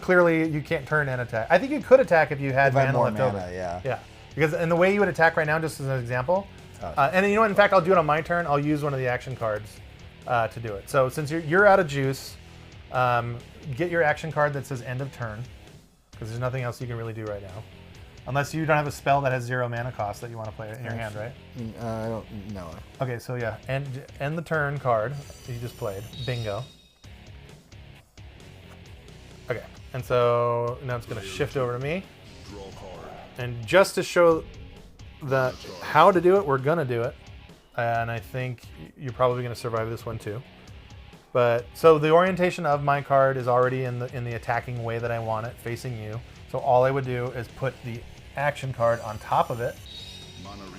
clearly you can't turn and attack. I think you could attack if you had mana left over. Yeah. Because in the way you would attack right now, just as an example, and you know what, in fact, I'll do it on my turn. I'll use one of the action cards to do it. So since you're out of juice, get your action card that says end of turn, because there's nothing else you can really do right now. Unless you don't have a spell that has 0 mana cost that you want to play in your hand, right? I don't know. Okay, so yeah, end the turn card you just played. Bingo. Okay, and so now it's going to shift over to me. Draw card. And just to show how to do it, we're going to do it. And I think you're probably going to survive this one too. But so the orientation of my card is already in the attacking way that I want it, facing you. So all I would do is put the action card on top of it,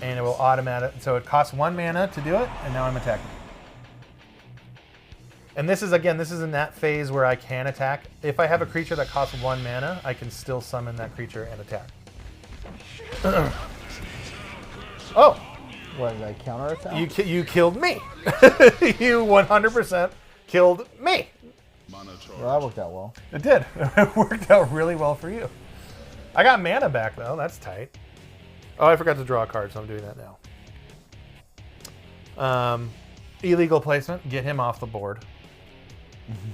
and it will automatic. So it costs 1 mana to do it, and now I'm attacking. And this is in that phase where I can attack. If I have a creature that costs 1 mana, I can still summon that creature and attack. Oh! What, did I counterattack? You killed me. You 100% killed me. Mana charge. Well, that worked out well. It did. It worked out really well for you. I got mana back, though. That's tight. Oh, I forgot to draw a card, so I'm doing that now. Illegal placement. Get him off the board.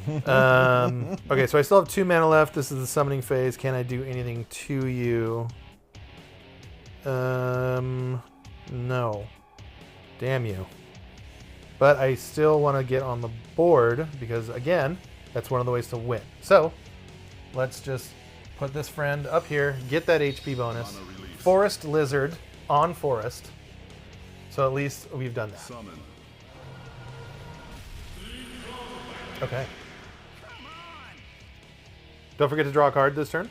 Okay, so I still have 2 mana left. This is the summoning phase. Can I do anything to you? No. Damn you. But I still want to get on the board because, again, that's one of the ways to win. So, let's just put this friend up here, get that HP bonus. Forest Lizard on Forest. So at least we've done that. Summon. Okay. Don't forget to draw a card this turn.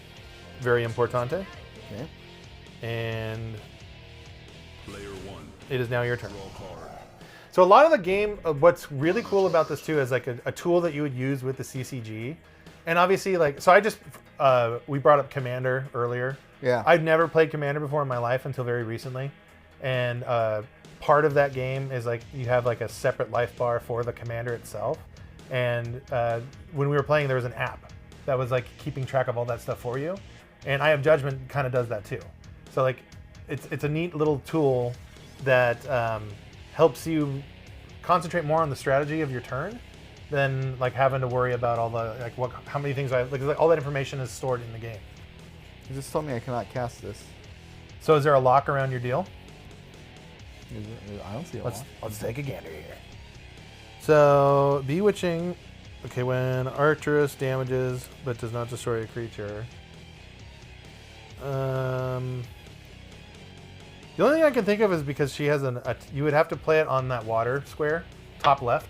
Very importante. Okay. And Player 1. it is now your turn. Draw card. So a lot of the game, what's really cool about this too is like a tool that you would use with the CCG. And obviously we brought up Commander earlier. Yeah. I've never played Commander before in my life until very recently. And part of that game is like you have like a separate life bar for the Commander itself. And when we were playing, there was an app that was like keeping track of all that stuff for you. And Eye of Judgement kind of does that too. So like it's a neat little tool that helps you concentrate more on the strategy of your turn than like having to worry about all the how many things like all that information is stored in the game. You just told me I cannot cast this. So is there a lock around your deal? I don't see a Let's lot. let's take a gander here. So Bewitching, okay, when Arcturus damages but does not destroy a creature. The only thing I can think of is because she has you would have to play it on that water square, top left.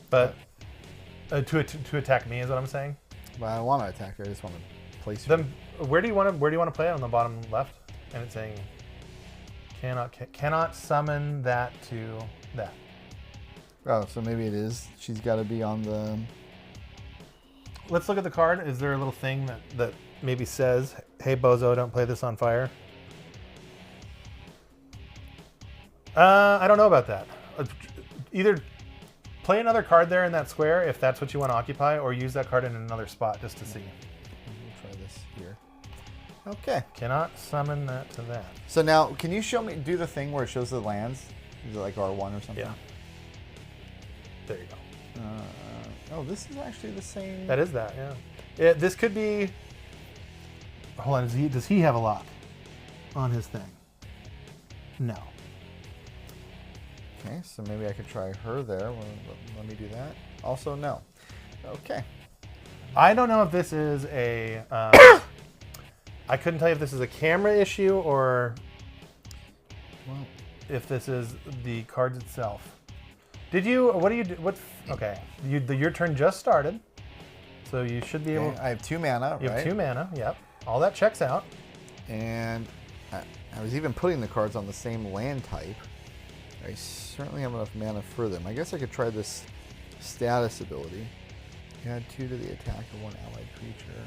But to attack me is what I'm saying. But I don't want to attack her. I just want to place her. Then where do you want to play it on the bottom left? And it's saying cannot summon that to that. Oh, so maybe it is. She's got to be on the. Let's look at the card. Is there a little thing that maybe says, "Hey Bozo, don't play this on fire"? I don't know about that. Either play another card there in that square if that's what you want to occupy, or use that card in another spot just to see. We'll try this here. Okay. Cannot summon that to that. So now, can you do the thing where it shows the lands? Is it like R1 or something? Yeah. There you go. Oh, this is actually the same. That is that, yeah. This could be. Hold on, does he have a lock on his thing? No. Okay, so maybe I could try her there. Let me do that. Also, no. Okay. I don't know if this is a. I couldn't tell you if this is a camera issue or if this is the cards itself. Did you? What do you do? What? Okay, your turn just started, so you should be able. I have 2 mana. You have 2 mana. Yep. All that checks out. And I was even putting the cards on the same land type. I certainly have enough mana for them. I guess I could try this status ability. Add 2 to the attack of 1 allied creature.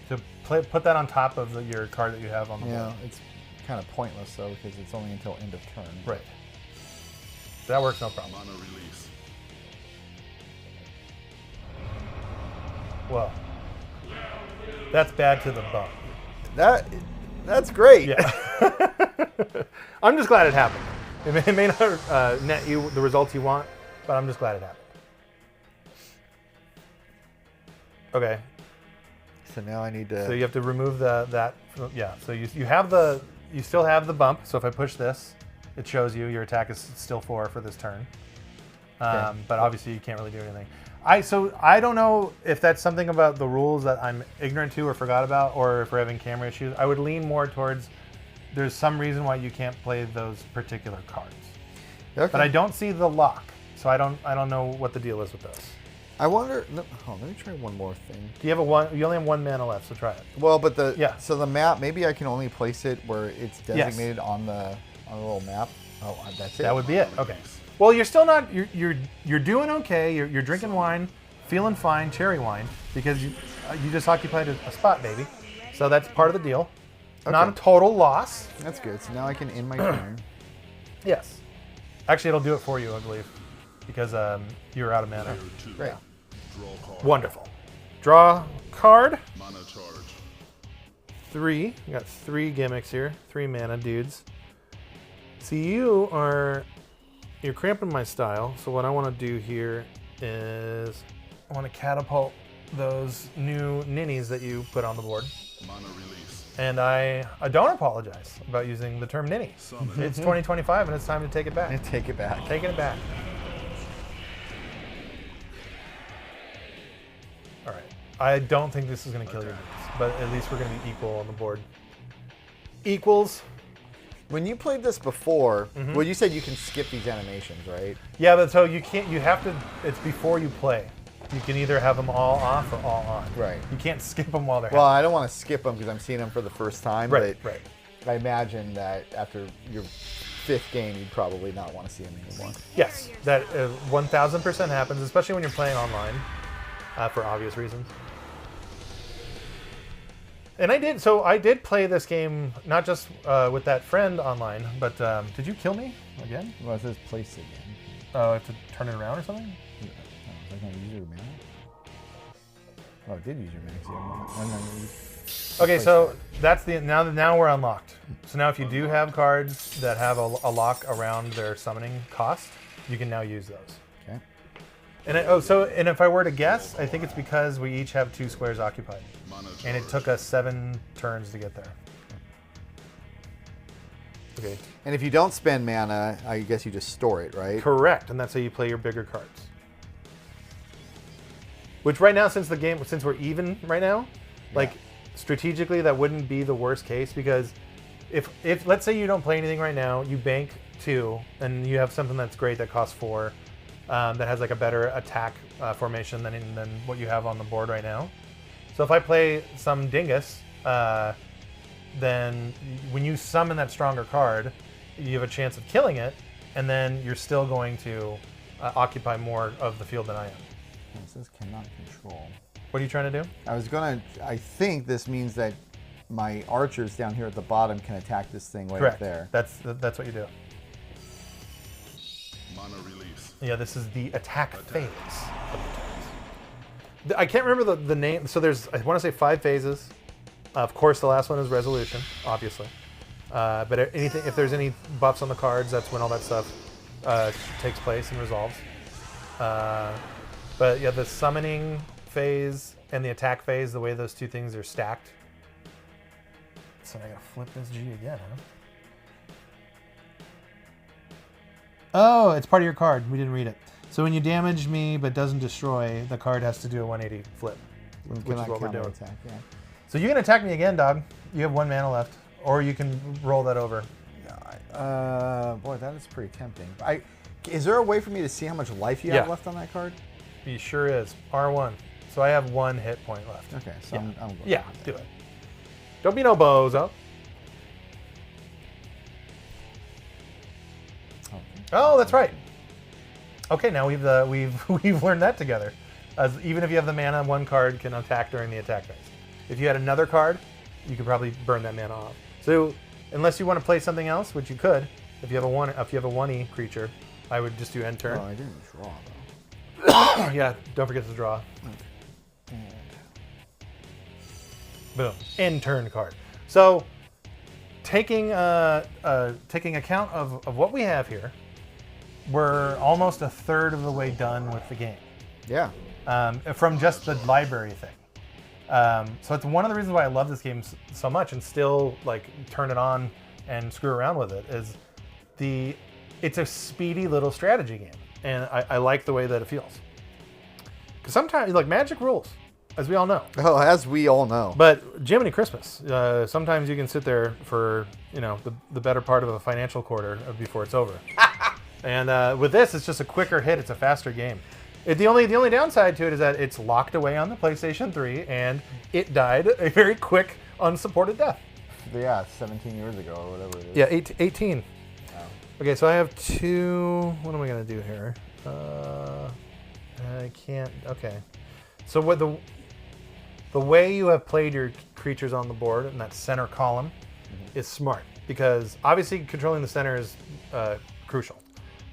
So put that on top of your card that you have on the board. Yeah, it's kind of pointless though because it's only until end of turn. Right. That works no problem. Mana release. Well, that's bad to the bone. That's great. Yeah. I'm just glad it happened. It may not net you the results you want, but I'm just glad it happened. Okay. So now I need to. So you have to remove that Yeah. So you still have the bump. So if I push this, it shows you your attack is still 4 for this turn. But obviously you can't really do anything. So I don't know if that's something about the rules that I'm ignorant to or forgot about, or if we're having camera issues. I would lean more towards there's some reason why you can't play those particular cards. Okay. But I don't see the lock, so I don't know what the deal is with those. I wonder. No, let me try one more thing. Do you have you only have 1 mana left, so try it. Well, but so the map, maybe I can only place it where it's designated on the little map. Oh, that's it. That would be it. Okay. Well, you're still not. You're doing okay. You're drinking wine, feeling fine, cherry wine, because you just occupied a spot, baby. So that's part of the deal. Okay. Not a total loss. That's good. So now I can end my turn. Yes. Actually, it'll do it for you, I believe, because you're out of mana. Great. Draw card. Wonderful. Draw card. Mana charge. 3. We got 3 gimmicks here. 3 mana dudes. See, you're cramping my style. So what I want to do here is I want to catapult those new ninnies that you put on the board. Mana release. And I don't apologize about using the term ninny. Summon. It's 2025 and it's time to take it back. Take it back. Taking it back. All right. I don't think this is going to kill your ninnies, but at least we're going to be equal on the board. Equals. When you played this before, well, you said you can skip these animations, right? Yeah, but so you can't. You have to. It's before you play. You can either have them all off or all on. Right. You can't skip them while they're Well, happening. I don't want to skip them because I'm seeing them for the first time. Right. But Right. I imagine that after your 5th game, you'd probably not want to see them anymore. Yes, that 1000% happens, especially when you're playing online, for obvious reasons. And I did play this game not just with that friend online, but did you kill me again? Well, it says place again. Oh, I have to turn it around or something? Oh, is that going to use your mana? Oh, it did use your mana. Okay, so that's now we're unlocked. So now if you do have cards that have a lock around their summoning cost, you can now use those. Okay. And if I were to guess, I think it's because we each have 2 squares occupied. Mana charge. And it took us 7 turns to get there. Okay. And if you don't spend mana, I guess you just store it, right? Correct, and that's how you play your bigger cards. Which right now, since we're even right now, like strategically, that wouldn't be the worst case, because if let's say you don't play anything right now, you bank 2, and you have something that's great that costs 4, that has like a better attack formation than what you have on the board right now. So if I play some dingus, then when you summon that stronger card, you have a chance of killing it, and then you're still going to occupy more of the field than I am. It says cannot control. What are you trying to do? I think this means that my archers down here at the bottom can attack this thing right Correct. up there. That's what you do. Mana release. Yeah, this is the attack phase of the turns. I can't remember the name. So I want to say 5 phases. Of course, the last one is resolution, obviously. But if there's any buffs on the cards, that's when all that stuff takes place and resolves. But yeah, the summoning phase and the attack phase, the way those 2 things are stacked. So I gotta flip this G again, huh? Oh, it's part of your card. We didn't read it. So when you damage me but doesn't destroy, the card has to do a 180 flip, which is what we're doing. Attack, yeah. So you can attack me again, dog. You have 1 mana left, or you can roll that over. Boy, that is pretty tempting. Is there a way for me to see how much life you have left on that card? He sure is. R1. So I have 1 hit point left. Okay, so Yeah. I'm going Yeah, do it. Don't be no bozo. Oh, that's right. Okay, now we've learned that together. Even if you have the mana, 1 card can attack during the attack phase. If you had another card, you could probably burn that mana off. So unless you want to play something else, which you could, if you have a 1/E creature, I would just do end turn. Oh, I didn't draw though. Yeah, don't forget to draw. Boom, end turn card. So taking account of what we have here, we're almost 1/3 of the way done with the game. Yeah. From just the library thing. So it's one of the reasons why I love this game so much and still like turn it on and screw around with it is it's a speedy little strategy game, and I like the way that it feels. Because sometimes like Magic rules, as we all know. Oh, as we all know. But Jiminy Christmas, sometimes you can sit there for the better part of a financial quarter before it's over. And with this, it's just a quicker hit. It's a faster game. The only downside to it is that it's locked away on the PlayStation 3, and it died a very quick, unsupported death. Yeah, 17 years ago or whatever it is. Yeah, 18. Oh. Okay, so I have two. What am I gonna do here? I can't. Okay. So what the way you have played your creatures on the board in that center column is smart, because obviously controlling the center is crucial.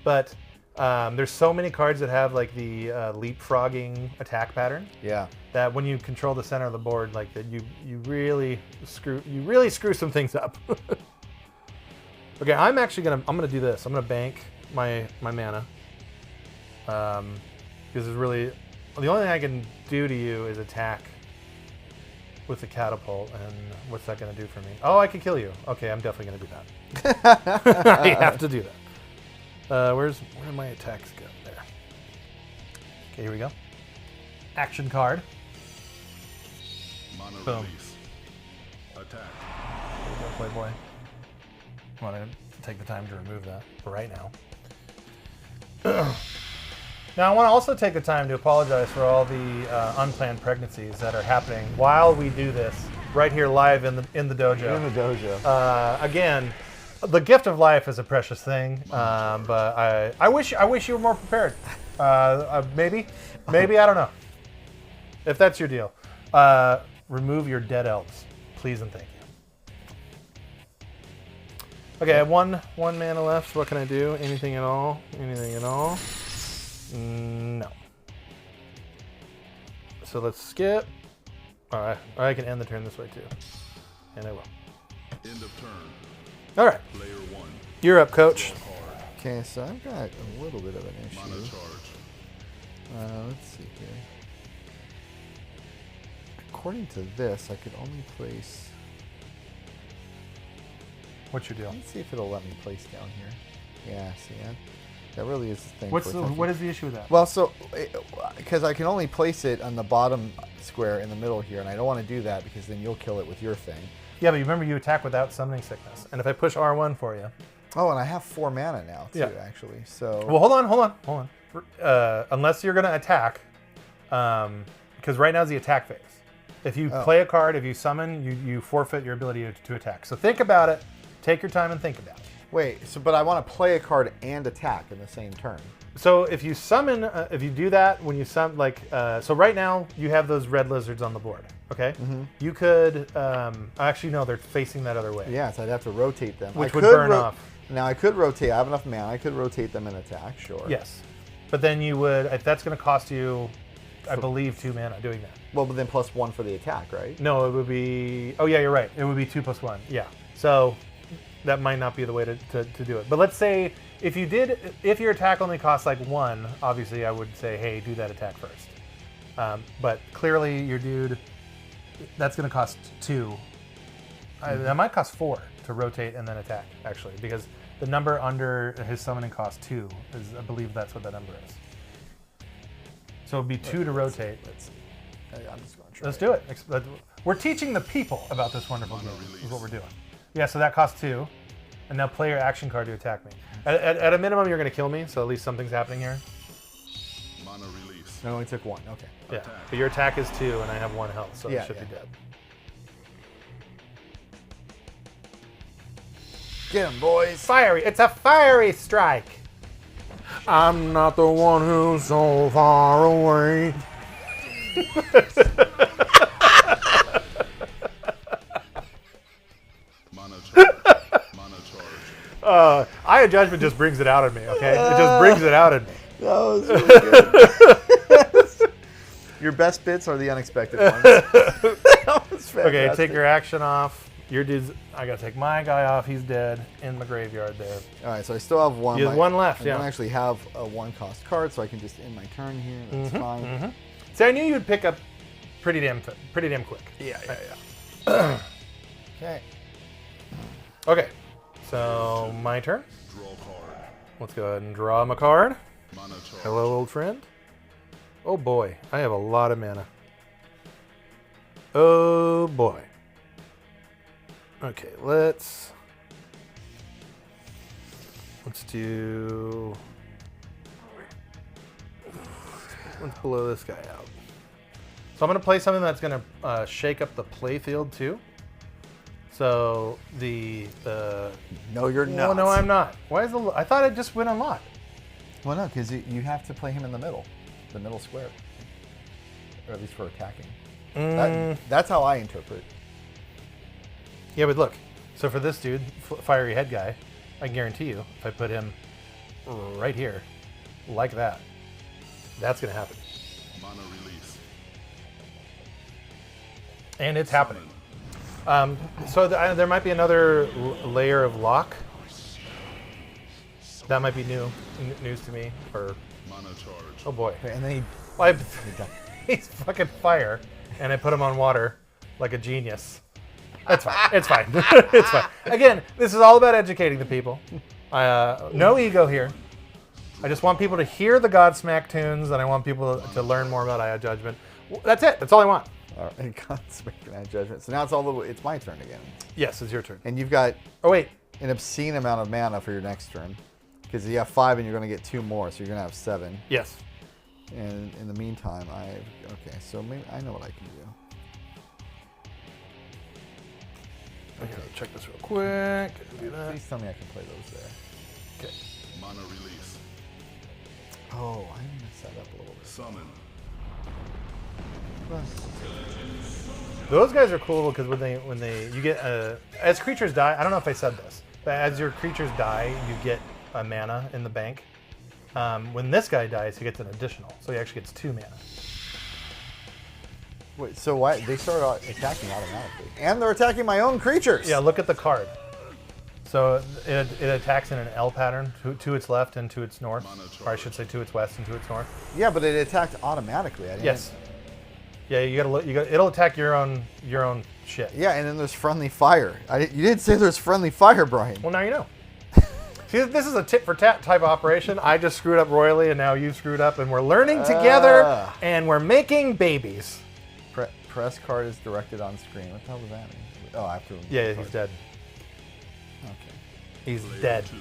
But there's so many cards that have like the leapfrogging attack pattern. Yeah. That when you control the center of the board, like that, you really screw some things up. Okay, I'm gonna do this. I'm gonna bank my mana. Because it's really the only thing I can do to you is attack with the catapult, and what's that gonna do for me? Oh, I can kill you. Okay, I'm definitely gonna do that. I have to do that. Where my attacks go? There. Okay, here we go. Action card. Mana Boom. release. Attack. There we go, Playboy. I want to take the time to remove that for right now. Now, I want to also take the time to apologize for all the unplanned pregnancies that are happening while we do this right here live in the dojo. In the dojo. Again, the gift of life is a precious thing, but I wish you were more prepared. Maybe I don't know. If that's your deal, remove your dead elves, please and thank you. Okay, I have one mana left. What can I do? Anything at all? Anything at all? No. So let's skip. All right, I can end the turn this way too, and I will. End of turn. All right. Player 1. You're up, coach. Draw card. Okay, so I've got a little bit of an Mana issue. charge. Let's see here. According to this, I could only place... What's your deal? Let's see if it'll let me place down here. Yeah, see, that really is the thing. What is the issue with that? Well, so, because I can only place it on the bottom square in the middle here, and I don't want to do that because then you'll kill it with your thing. Yeah, but you remember you attack without summoning sickness, and if I push R1 for you. Oh, and I have 4 mana now too, actually. So. Well, hold on. Unless you're gonna attack, because right now is the attack phase. If you play a card, if you summon, you forfeit your ability to attack. So think about it. Take your time and think about it. Wait, but I want to play a card and attack in the same turn. So if you summon, if you do that when you summon, so right now you have those red lizards on the board. Okay. Mm-hmm. You could actually no, they're facing that other way. Yeah, so I'd have to rotate them, which would burn off. Now I could rotate. I have enough mana. I could rotate them and attack. Sure. Yes, but then you would. That's going to cost you, I believe, 2 mana doing that. Well, but then +1 for the attack, right? No, it would be. Oh yeah, you're right. It would be 2 + 1. Yeah. So that might not be the way to do it. But let's say if your attack only costs like 1, obviously I would say, hey, do that attack first. But clearly your dude, that's going to cost 2. That might cost 4 to rotate and then attack, actually, because the number under his summoning cost 2 is, I believe that's what that number is. So it'd be 2 to rotate. I'm just going to try. Let's do it. We're teaching the people about this wonderful game. Is what we're doing. Yeah, so that costs 2, and now play your action card to attack me. At a minimum, you're going to kill me, so at least something's happening here. Mana release. I only took 1. Okay. Yeah, but your attack is 2, and I have 1 health, so Yeah, it should be yeah. dead. Get him, boys. Fiery! It's a fiery strike! I'm not the one who's so far away. Mana charge. Mana charge. Eye of Judgement just brings it out of me, okay? It just brings it out of me. That was really good. Your best bits are the unexpected ones. That was fantastic. Okay, take your action off. Your dude's. I gotta take my guy off. He's dead in the graveyard there. All right, so I still have 1. You have 1 left, I yeah. don't actually have a 1-cost card, so I can just end my turn here. That's fine. See, I knew you'd pick up pretty damn quick. Yeah. Okay. Okay, so my turn. Draw card. Let's go ahead and draw him a card. Mana charge. Hello, old friend. Oh boy, I have a lot of mana. Oh boy. Okay, let's do. Let's blow this guy out. So I'm gonna play something that's gonna shake up the playfield too. So the No, you're no, not. no, I'm not. Why is the? I thought it just went on lot. Well, no, because you have to play him in the middle square, or at least for attacking. That's how I interpret. Yeah, but look. So for this dude, fiery head guy, I guarantee you, if I put him right here, like that, that's gonna happen. Mana release. And it's happening. So there might be another layer of lock. That might be news to me. Or Mana charge. oh boy, And then he's fucking fire, and I put him on water like a genius. It's fine. It's fine. It's fine. Again, this is all about educating the people. No ego here. I just want people to hear the Godsmack tunes, and I want people to learn more about Eye of Judgement. That's it. That's all I want. all right, God's making that judgment. So now it's my turn again, Yes, it's your turn. and you've got Oh wait. an obscene amount of mana for your next turn, because you have 5 and you're going to get 2 more, so you're going to have 7. Yes. And in the meantime, so maybe I know what I can do. Okay, check this real quick. Do that. Please tell me I can play those there. Okay. Mana release. Oh, I messed that up a little bit. Summon. Those guys are cool because when you get as creatures die. I don't know if I said this, but as your creatures die, you get a mana in the bank. When this guy dies, he gets an additional, so he actually gets 2 mana. Wait, so why they start attacking automatically, and they're attacking my own creatures? Yeah, look at the card. So it attacks in an L pattern to its left and to its north, or I should say to its west and to its north. Yeah, but it attacked automatically. Yes. Yeah, you gotta look. It'll attack your own shit. Yeah, and then there's friendly fire. You didn't say there's friendly fire, Brian. Well, now you know. See, this is a tit for tat type of operation. I just screwed up royally, and now you screwed up, and we're learning together, and we're making babies. Press card is directed on screen. What the hell does that mean? Oh, I have to. Yeah, he's dead. Okay. He's dead. 2.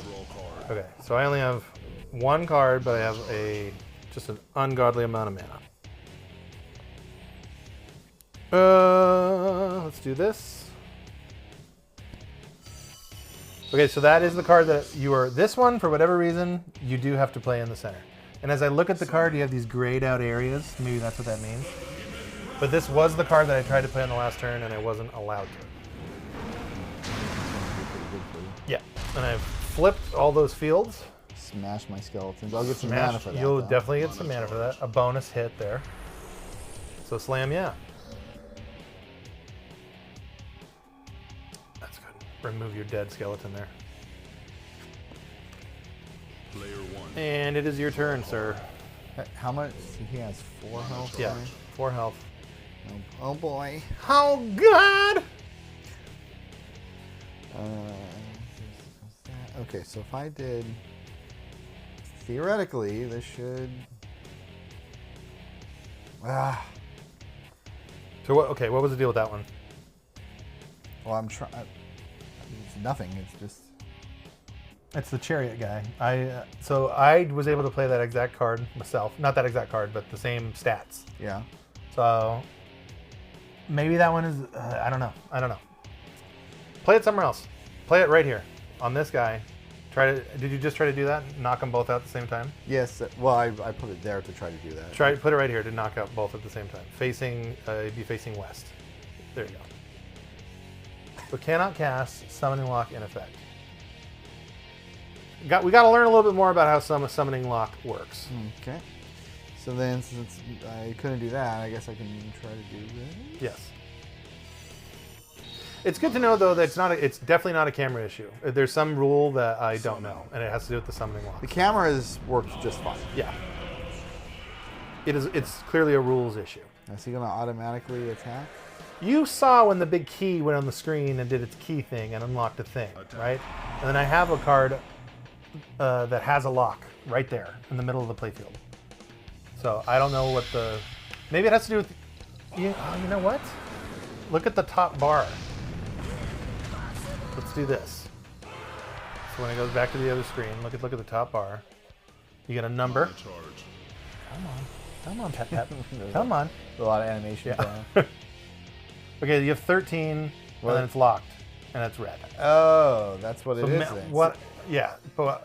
Draw card. Okay, so I only have 1 card, but I have just an ungodly amount of mana. Let's do this. Okay, so that is the card that this one, for whatever reason, you do have to play in the center. And as I look at the card, you have these grayed out areas. Maybe that's what that means. But this was the card that I tried to play on the last turn, and I wasn't allowed to. Yeah, and I've flipped all those fields. Smash my skeletons. I'll get some mana for that. You'll though. definitely get some mana for that. A bonus hit there. So slam, yeah. That's good. Remove your dead skeleton there. Player 1. And it is your turn, sir. How much? He has 4 health. Yeah, right? 4 health. Oh boy. How good! Okay, so if I did, theoretically, this should. So what? Okay, what was the deal with that one? Well, I'm trying. It's nothing. It's just. It's the chariot guy. So I was able to play that exact card myself. Not that exact card, but the same stats. Yeah. So maybe that one is. I don't know. Play it somewhere else. Play it right here on this guy. Did you just try to do that? Knock them both out at the same time? Yes. Well, I put it there to try to do that. Put it right here to knock out both at the same time. You'd be facing west. There you go. So cannot cast summoning lock in effect. We got to learn a little bit more about how summoning lock works. Okay. So then, since I couldn't do that, I guess I can try to do this. Yes. It's good to know though that it's definitely not a camera issue. There's some rule that I don't know, and it has to do with the summoning lock. The camera works just fine. Yeah. It's clearly a rules issue. Is he gonna automatically attack? You saw when the big key went on the screen and did its key thing and unlocked a thing, right? And then I have a card that has a lock right there in the middle of the playfield. So I don't know what the... Maybe it has to do with... You know what? Look at the top bar. Let's do this. So when it goes back to the other screen, look at the top bar. You get a number. Come on, Pep Pep. Come on. A lot of animation. Yeah. Okay, you have 13, and then it's locked, and it's red. Oh, that's what it is. Then. What? Yeah.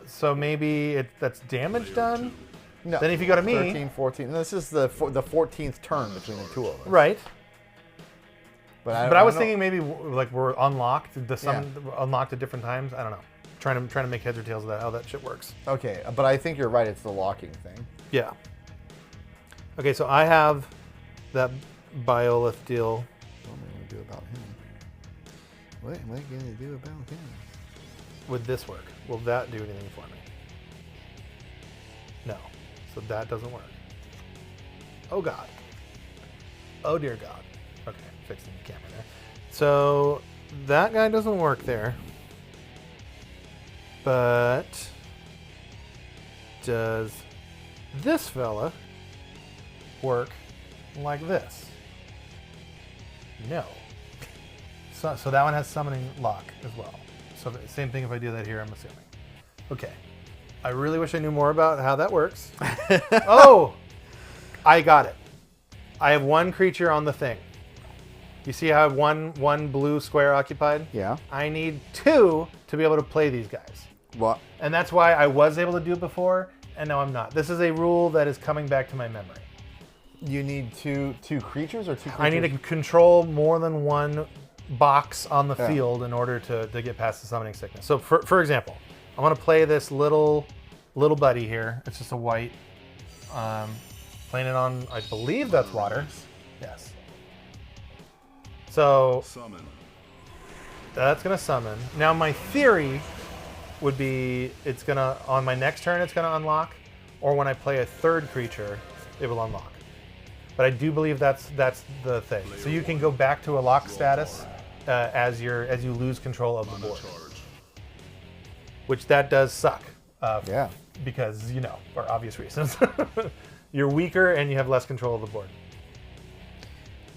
So maybe that's damage done. No. Then if you go to me, 13, 14. And this is the 14th turn between the two of us. right? But I was thinking maybe like we're unlocked. Unlocked at different times. I don't know. Trying to make heads or tails of that. How that shit works. Okay, but I think you're right. It's the locking thing. Yeah. Okay, so I have that Biolith deal. What am I going to do about him? What am I going to do about him? Would this work? Will that do anything for me? No. So that doesn't work. Oh, God. Oh, dear God. Okay, fixing the camera there. So that guy doesn't work there. But does this fella work like this? No. So that one has summoning lock as well. So the same thing if I do that here, I'm assuming. Okay. I really wish I knew more about how that works. Oh! I got it. I have one creature on the thing. You see how I have one blue square occupied? Yeah. I need 2 to be able to play these guys. What? And that's why I was able to do it before, and now I'm not. This is a rule that is coming back to my memory. You need two creatures or 2 creatures? I need to control more than one box on the field in order to get past the summoning sickness. So for example, I'm going to play this little buddy here. It's just a white. Playing it on, I believe that's water. Yes. So Summon. that's going to summon. Now my theory would be it's going to, on my next turn, it's going to unlock, or when I play a third creature, it will unlock. But I do believe that's the thing. So you can go back to a lock status as you lose control of the board, which that does suck. Yeah. Because for obvious reasons, you're weaker and you have less control of the board.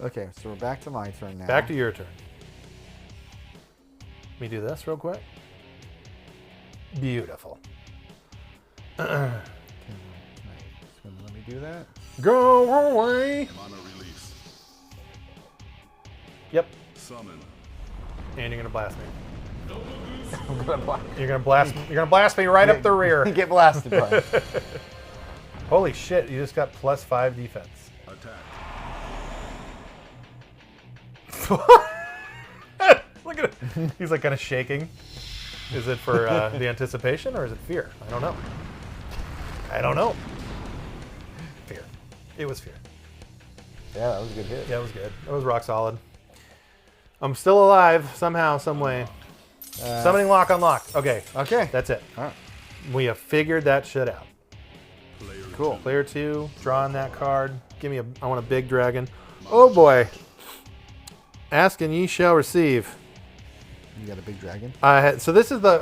Okay, so we're back to my turn now. Back to your turn. Let me do this real quick. Beautiful. It's gonna let me do that. Go away. Mana release. Yep. Summon. And you're gonna blast me. I'm gonna block. You're gonna blast me right up the rear. Get blasted by it. Holy shit! You just got +5 defense. Attack. Look at it. He's like kind of shaking. Is it for the anticipation or is it fear? I don't know. Fear. It was fear. Yeah, that was a good hit. Yeah, it was good. It was rock solid. I'm still alive somehow, some way. Summoning lock unlocked. Okay. Okay. That's it. All right. We have figured that shit out. Cool. Player 2, drawing that card. I want a big dragon. Oh boy. Ask and ye shall receive. You got a big dragon? So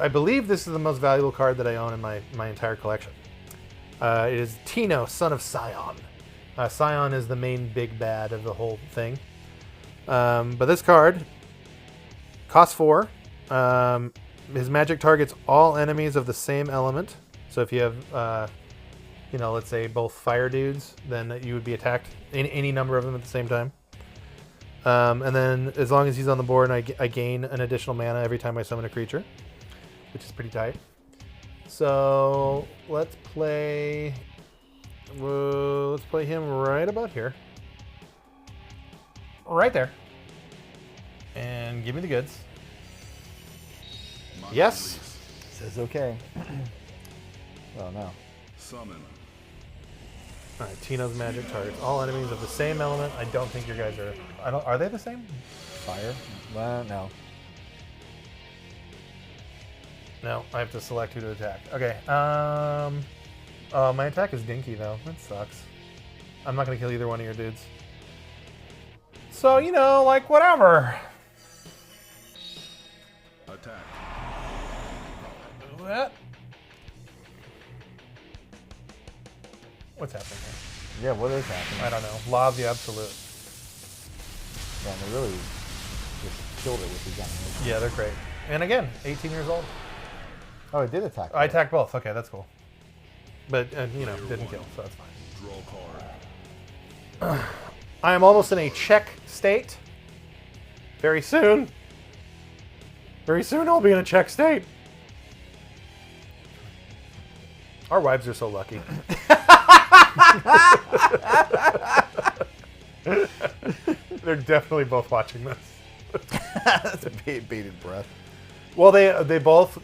I believe this is the most valuable card that I own in my entire collection. It is Tino, son of Scion. Scion is the main big bad of the whole thing. But this card costs 4. His magic targets all enemies of the same element. So if you have, let's say both fire dudes, then you would be attacked, any number of them at the same time. And then as long as he's on the board, I gain an additional mana every time I summon a creature, which is pretty tight. So let's play him right about here. Right there. And give me the goods. Mana Yes. release. Says okay. Oh no. Summon. All right, Tino's magic targets all enemies of the same element. I don't think your guys are. Are they the same? Fire? No. No, I have to select who to attack. Okay. My attack is dinky though. That sucks. I'm not gonna kill either one of your dudes. So, you know, like, whatever. Attack. What? What's happening here? Yeah, what is happening? I don't know. Law of the absolute. Yeah, they really just killed it with these animations. Yeah, they're great. And again, 18 years old. Oh, it did attack. I attacked both. Okay, that's cool. But, you know, didn't kill, so that's fine. Draw card. I am almost in a check state. Very soon. Very soon I'll be in a check state. Our wives are so lucky. They're definitely both watching this. That's a bated breath. Well, they both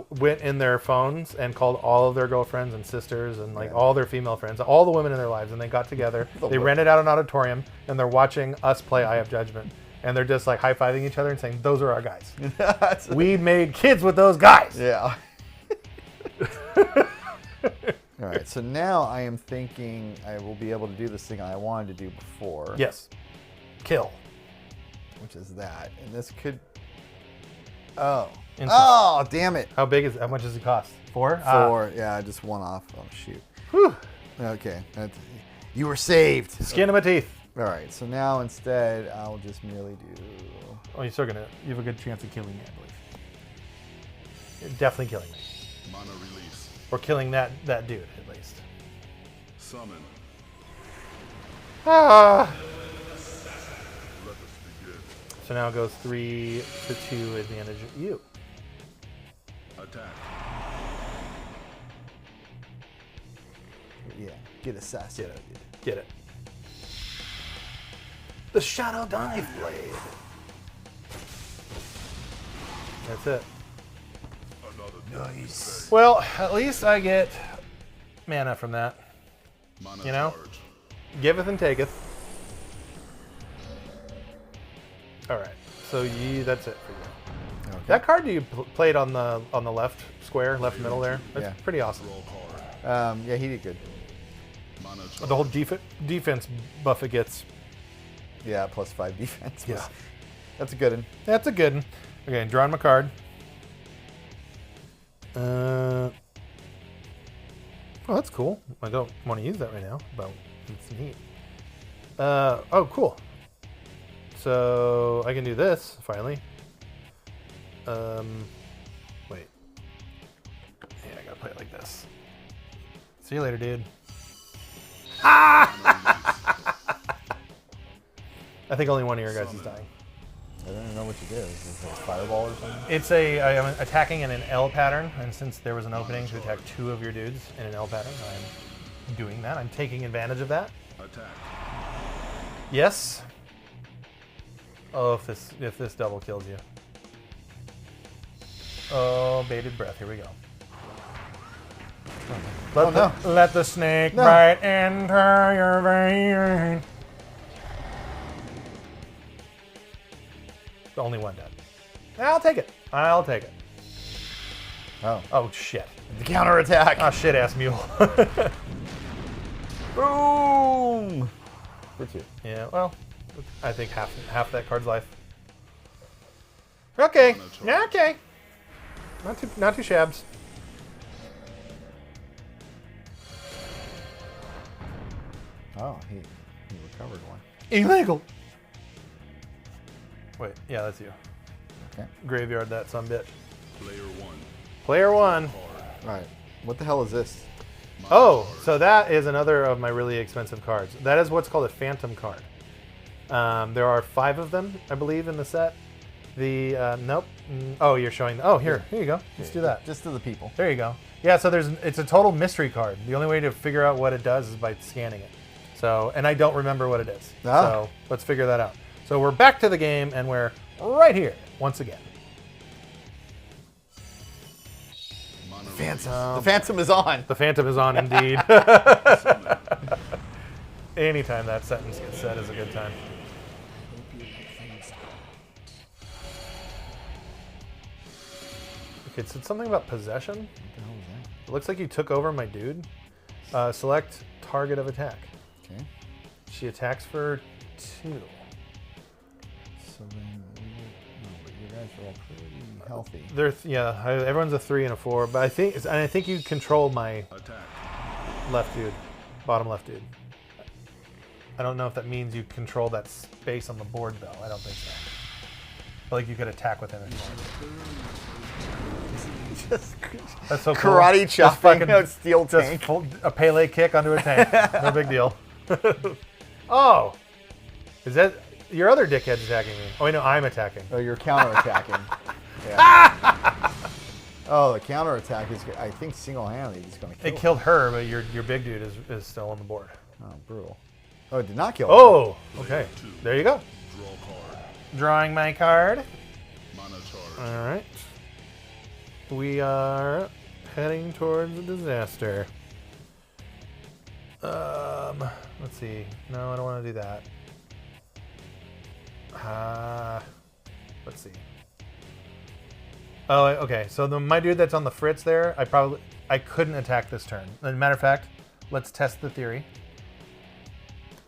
went in their phones and called all of their girlfriends and sisters and like all their female friends, all the women in their lives, and they got together. They rented out an auditorium and they're watching us play Eye of Judgement, and they're just like high-fiving each other and saying, "Those are our guys. We made kids with those guys." Yeah. All right, so now I am thinking I will be able to do this thing I wanted to do before. Yes. Kill. Which is that, and this could. Oh. Instant. Oh, damn it. How much does it cost? 4? 4. Yeah, just one off. Oh, shoot. Whew. Okay. You were saved. Skin of my teeth. All right. So now instead, I'll just merely do. Oh, you're still gonna. You have a good chance of killing me, I believe. You're definitely killing me, Mana release. or killing that dude at least. Summon. Ah. Let us begin. So now it goes 3 to 2 advantage of you. Attack. Yeah. Get assassinated. Get it. The Shadow Dive Blade. That's it. Another Nice. Well, at least I get mana from that. mana You know? charge. Giveth and taketh. All right. So that's it for you. Okay. That card you played on the left square, left middle there. That's Yeah. pretty awesome. Draw card. Yeah, he did good. Mana charge. The whole defense buff it gets. Yeah, +5 defense. Yeah. That's a good one. That's a good one. Okay, drawing my card. Oh, that's cool. I don't want to use that right now, but it's neat. Oh, cool. So I can do this finally. Wait. Yeah, I gotta play it like this. See you later, dude. I think only one of your guys is dying. I don't even know what you did. Is it a fireball or something? It's I'm attacking in an L pattern, and since there was an opening to attack 2 of your dudes in an L pattern, I'm doing that. I'm taking advantage of that. Attack. Yes. Oh, if this double kills you. Oh, bated breath. Here we go. Let the snake bite enter your vein. Only one dead. I'll take it. I'll take it. Oh. Oh, shit. The counterattack. Oh, shit, ass mule. Boom! For 2. Yeah, well, I think half that card's life. Okay. Yeah, okay. Not too shabs. Oh, he recovered one. Illegal. Wait, yeah, that's you. Okay. Graveyard that sumbitch. Player 1. Player 1. All right. What the hell is this? Oh, so that is another of my really expensive cards. That is what's called a phantom card. There are 5 of them, I believe, in the set. Nope. Oh, you're showing. Oh, here you go. Let's do that. Just to the people. There you go. Yeah, so it's a total mystery card. The only way to figure out what it does is by scanning it. So, and I don't remember what it is. Ah. So let's figure that out. So we're back to the game, and we're right here once again. Mana The Phantom is on. The Phantom is on indeed. Anytime that sentence gets said is a good time. Okay, it said something about possession. What the hell is It looks like you took over my dude. Select target of attack. that? Okay. She attacks for 2. pretty healthy. Everyone's a 3 and a 4, but I think you control my Attack. left dude, bottom left dude. I don't know if that means you control that space on the board though. I don't think so. But like you could attack with him if you wanted. Just That's so cool. karate chopping a steel Just tank. a Pele kick onto a tank. No big deal. Oh, is that your other dickhead's attacking me? Oh, wait, no, I'm attacking. Oh, you're counterattacking. Yeah. Oh, the counterattack is, I think, single-handedly is going to kill It killed her, but your big dude is still on the board. Oh, brutal. Oh, it did not kill her. Oh, okay. There you go. Draw card. Drawing my card. Mana charge. All right. We are heading towards a disaster. Let's see. No, I don't want to do that. Let's see. Oh, okay. So my dude that's on the fritz there, I couldn't attack this turn. As a matter of fact, let's test the theory.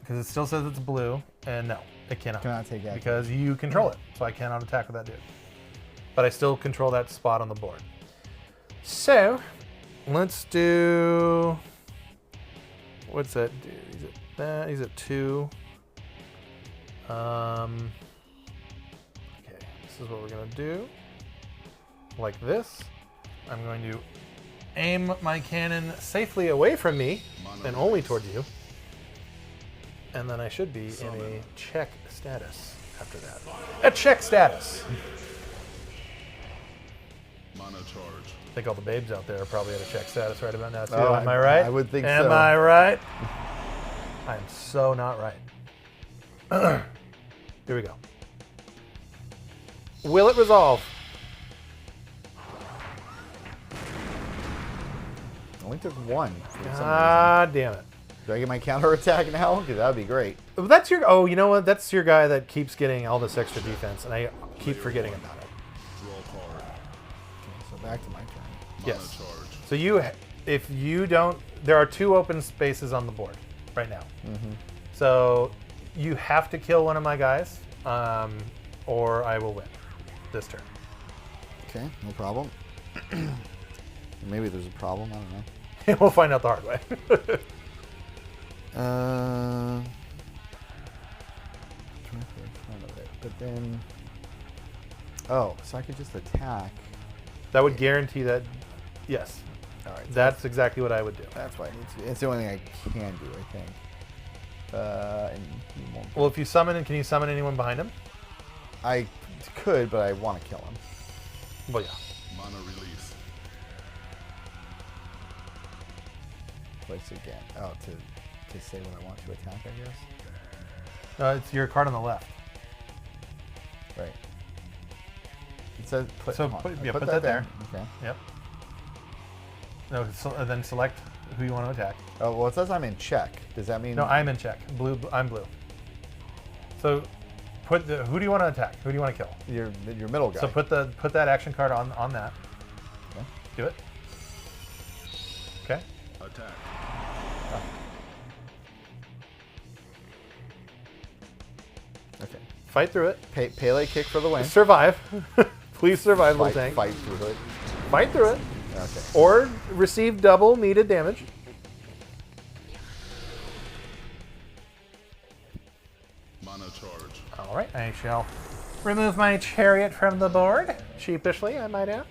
Because it still says it's blue, and no, it cannot. Cannot take action. Because you control it, so I cannot attack with that dude. But I still control that spot on the board. So, let's do... What's that dude? He's at that. He's at 2. Okay, this is what we're going to do. Like this. I'm going to aim my cannon safely away from me and only towards you. And then I should be in a check status after that. A check status! Mana charge. I think all the babes out there are probably at a check status right about now too. Oh, Am I right? I would think Am so. I right? I am so not right. Here we go. Will it resolve? Only took 1. For some reason. Ah, damn it. Do I get my counterattack now? Because that would be great. Well, that's your. Oh, you know what? That's your guy that keeps getting all this extra defense, and I keep forgetting about it. Draw card. So back to my turn. Yes. Mana charge. So if you don't, there are 2 open spaces on the board right now. Mm-hmm. So you have to kill one of my guys, or I will win this turn. Okay, no problem. Maybe there's a problem. I don't know. We'll find out the hard way. Try for in front of it, but then. Oh, so I could just attack. That would guarantee that. Yes, All right. that's exactly what I would do. That's what I need to do. It's the only thing I can do, I think. And he won't. Well, if you summon, can you summon anyone behind him? I could, but I want to kill him. Well, yeah. Mana release. Place again. Oh, to say what I want to attack, I guess. It's your card on the left. Right. It says put. So hold on. put- yeah, I put that there. Okay. Yep. No, then select who you want to attack. Oh well, it says I'm in check. Does that mean? No, I'm in check. Blue. I'm blue. So who do you want to attack? Who do you want to kill? your middle guy. So put that action card on that. Okay. Do it. Okay. Attack. Okay. Fight through it. Pele kick for the win. Survive. Please survive, little tank. Fight through it. Fight through it. Okay. Or receive double needed damage. Mana charge. All right, I shall remove my chariot from the board. Sheepishly, I might add.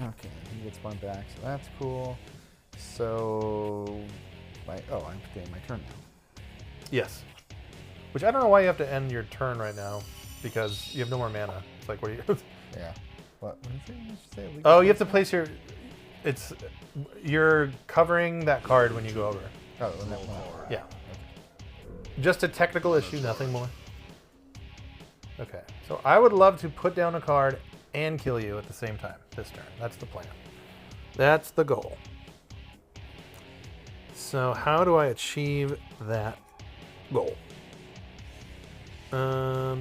Okay, he gets one back, so that's cool. So, I'm getting my turn now. Yes. Which I don't know why you have to end your turn right now, because you have no more mana. It's like, what are you... Yeah. What did you say? Oh, you have to place your... You're covering that card when you go over. Oh, and that one. Yeah. Just a technical issue, nothing more. Okay, so I would love to put down a card and kill you at the same time this turn. That's the plan. That's the goal. So how do I achieve that goal? I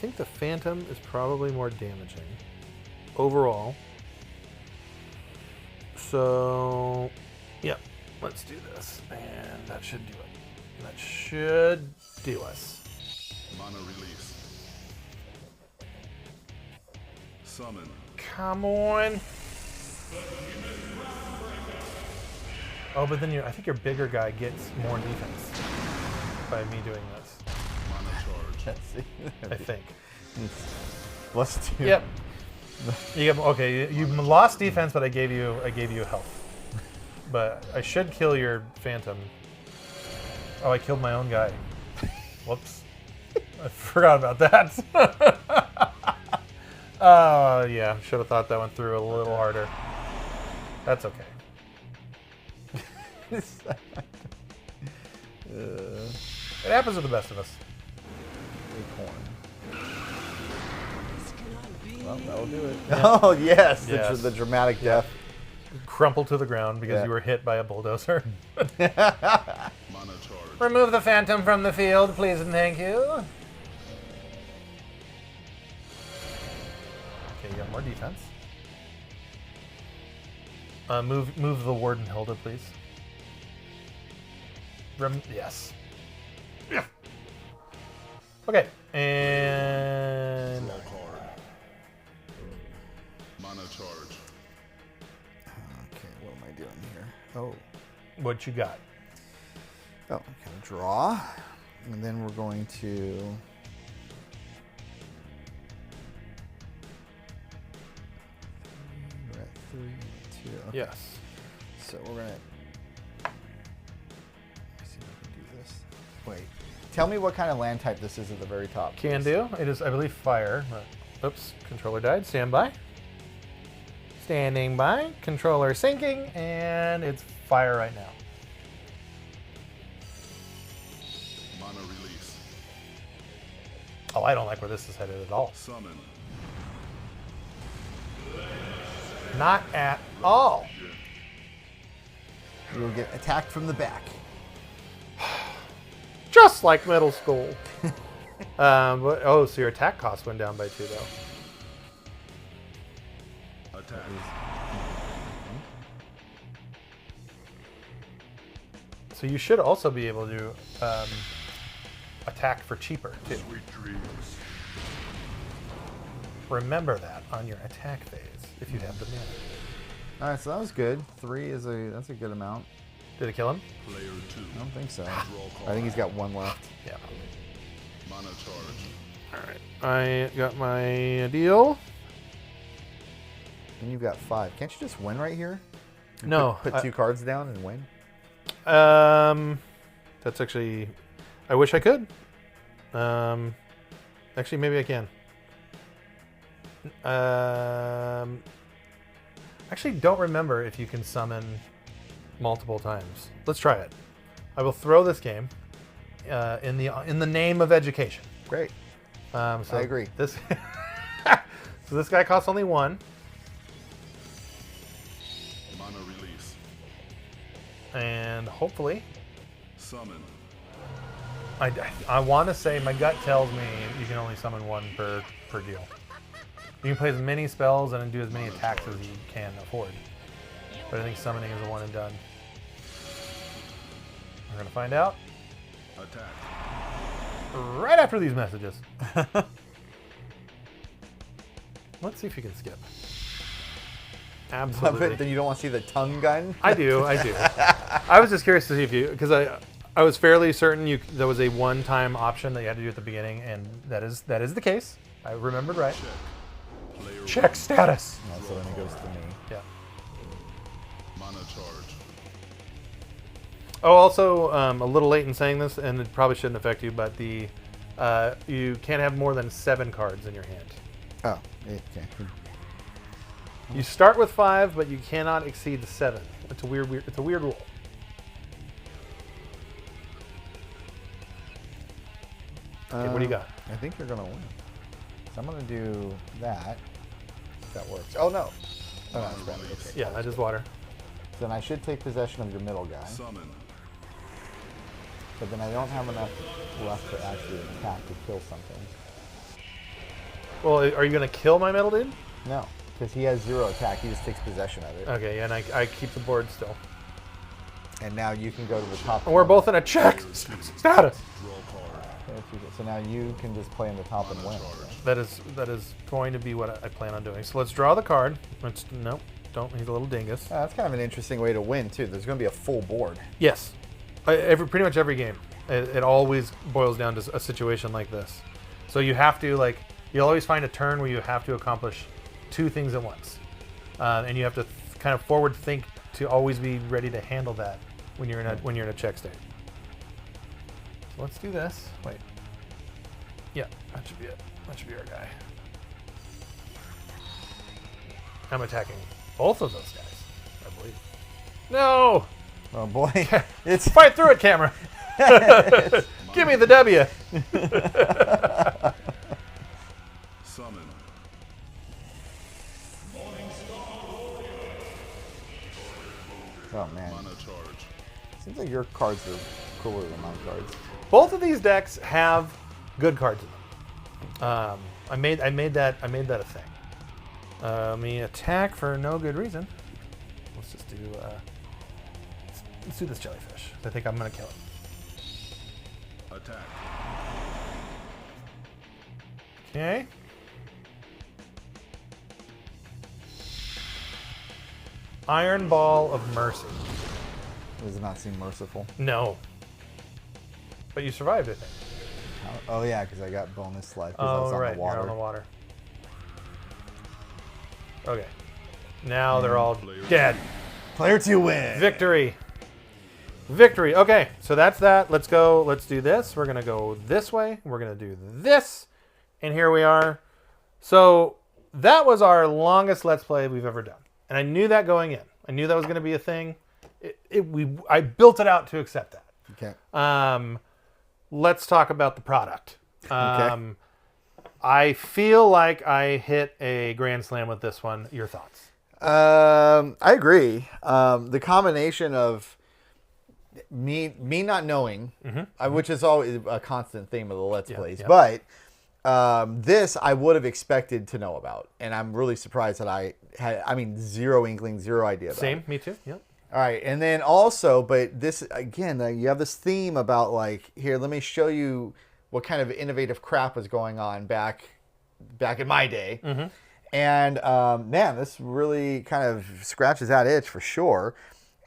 think the Phantom is probably more damaging overall. So, yep, let's do this. And that should do it. That should do us. Mana release. Summon. Come on. Oh, but then I think your bigger guy gets more defense by me doing this. Mana charge. Let's see. I think. Plus 2. Yep. You lost defense, but I gave you health. But I should kill your phantom. Oh, I killed my own guy. Whoops. I forgot about that. Oh, yeah. Should have thought that one through a little harder. That's okay. It happens to the best of us. Well, that'll do it. Oh, yes. Yes. The dramatic death. Crumple to the ground because you were hit by a bulldozer. Mana charge. Remove the phantom from the field, please and thank you. Okay, you got more defense. Move the Warden Hilda, please. Yes. Yeah. Okay, and Draw card. Mana charge. Okay, what am I doing here? Oh. what you got? Oh, kind of draw. And then we're going to... We're at 3 and 2. Okay. Yes. So we're going to... Let me see if I can do this. Wait. Tell me what kind of land type this is at the very top. Can please. do. It is, I believe, fire. Oops, controller died. Stand by. Standing by. Controller sinking, and it's fire right now. Mana release. Oh, I don't like where this is headed at all. Summon. Not at all. You will get attacked from the back. Just like middle school. So your attack cost went down by 2, though. Attack. So you should also be able to attack for cheaper, too. Sweet dreams. Remember that on your attack phase, if you have the mana. All right, so that was good. 3 is that's a good amount. Did it kill him? Player 2. I don't think so. Draw card. I think he's got 1 left. Yeah. Mana charge. All right. I got my deal. And you've got 5. Can't you just win right here? No. Put 2 cards down and win? That's actually... I wish I could. Actually, maybe I can. Actually, don't remember if you can summon multiple times. Let's try it. I will throw this game in the name of education. Great. So I agree. This so this guy costs only 1, Mana release. and hopefully, Summon. I want to say my gut tells me you can only summon 1 per deal. You can play as many spells and do as many attacks as you can afford. But I think summoning is a one and done. We're gonna find out Attack. right after these messages. Let's see if you can skip. Absolutely. Then you don't want to see the tongue gun? I do. I was just curious to see if you, because I was fairly certain there was a one-time option that you had to do at the beginning, and that is the case. I remembered right. Player Check status. No, so then it goes to me. Yeah. Mana charge. Oh, also a little late in saying this, and it probably shouldn't affect you, but you can't have more than 7 cards in your hand. Oh, okay. You start with 5, but you cannot exceed 7. It's a weird rule. Okay, what do you got? I think you're gonna win. So I'm gonna do that. If that works. Oh no. Oh, no, it's bad. Okay. Yeah, that is water. Then I should take possession of your middle guy. Summon. But then I don't have enough left to actually attack to kill something. Well, are you going to kill my middle dude? No, because he has 0 attack. He just takes possession of it. Okay, and I keep the board still. And now you can go to the top. And we're both in a check status. Draw card. So now you can just play in the top and win. That is going to be what I plan on doing. So let's draw the card. Nope, don't. He's a little dingus. That's kind of an interesting way to win too. There's going to be a full board. Yes, pretty much every game. It always boils down to a situation like this. So you have to you'll always find a turn where you have to accomplish 2 things at once, and you have to kind of forward think to always be ready to handle that when you're in a check state. So let's do this. Wait. Yeah, that should be it. That should be our guy. I'm attacking both of those guys, I believe. No! Oh boy. It's Fight through it, camera! Give me the W! Summon. oh man. Mana charge. Seems like your cards are cooler than my cards. Both of these decks have good cards in them. I made that a thing. Let me attack for no good reason. Let's just do let's do this jellyfish. I think I'm gonna kill it. Attack. Okay. Iron Ball of Mercy. Does it not seem merciful? No. But you survived, I think. Oh yeah, because I got bonus life. 'Cause I Oh was on right, the water. you're on the water. Okay. Now they're all dead. Player 2 win. Victory. Victory. Okay, so that's that. Let's go. Let's do this. We're going to go this way. We're going to do this. And here we are. So that was our longest Let's Play we've ever done. And I knew that going in. I knew that was going to be a thing. I built it out to accept that. Okay. Let's talk about the product. Okay. I feel like I hit a grand slam with this one. Your thoughts? I agree. The combination of me not knowing, which is always a constant theme of the Let's Plays, but this I would have expected to know about, and I'm really surprised that I had. I mean, zero inkling, zero idea. About Same, it. me too. Yep. All right, and then also, but this again, you have this theme about here. Let me show you what kind of innovative crap was going on back in my day. And man, this really kind of scratches that itch for sure.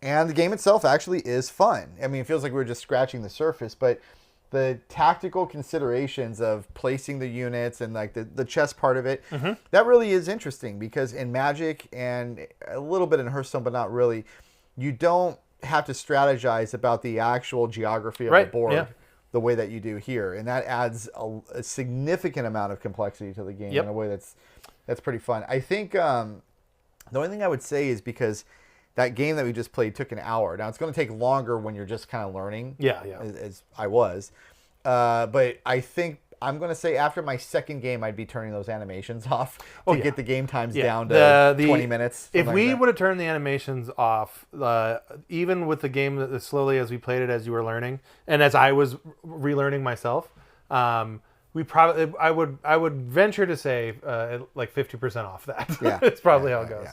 And the game itself actually is fun. I mean, it feels like we're just scratching the surface, but the tactical considerations of placing the units and the chess part of it, that really is interesting because in Magic and a little bit in Hearthstone, but not really, you don't have to strategize about the actual geography of the board the way that you do here. And that adds a significant amount of complexity to the game in a way that's pretty fun. I think the only thing I would say is because that game that we just played took an hour. Now, it's going to take longer when you're just kind of learning, as I was. But I think I'm going to say after my second game, I'd be turning those animations off to get the game times down to 20 minutes. If we would have turned the animations off, even with the game as slowly as we played it as you were learning, and as I was relearning myself, we probably I would venture to say like 50% off that. Yeah, it's probably how it goes.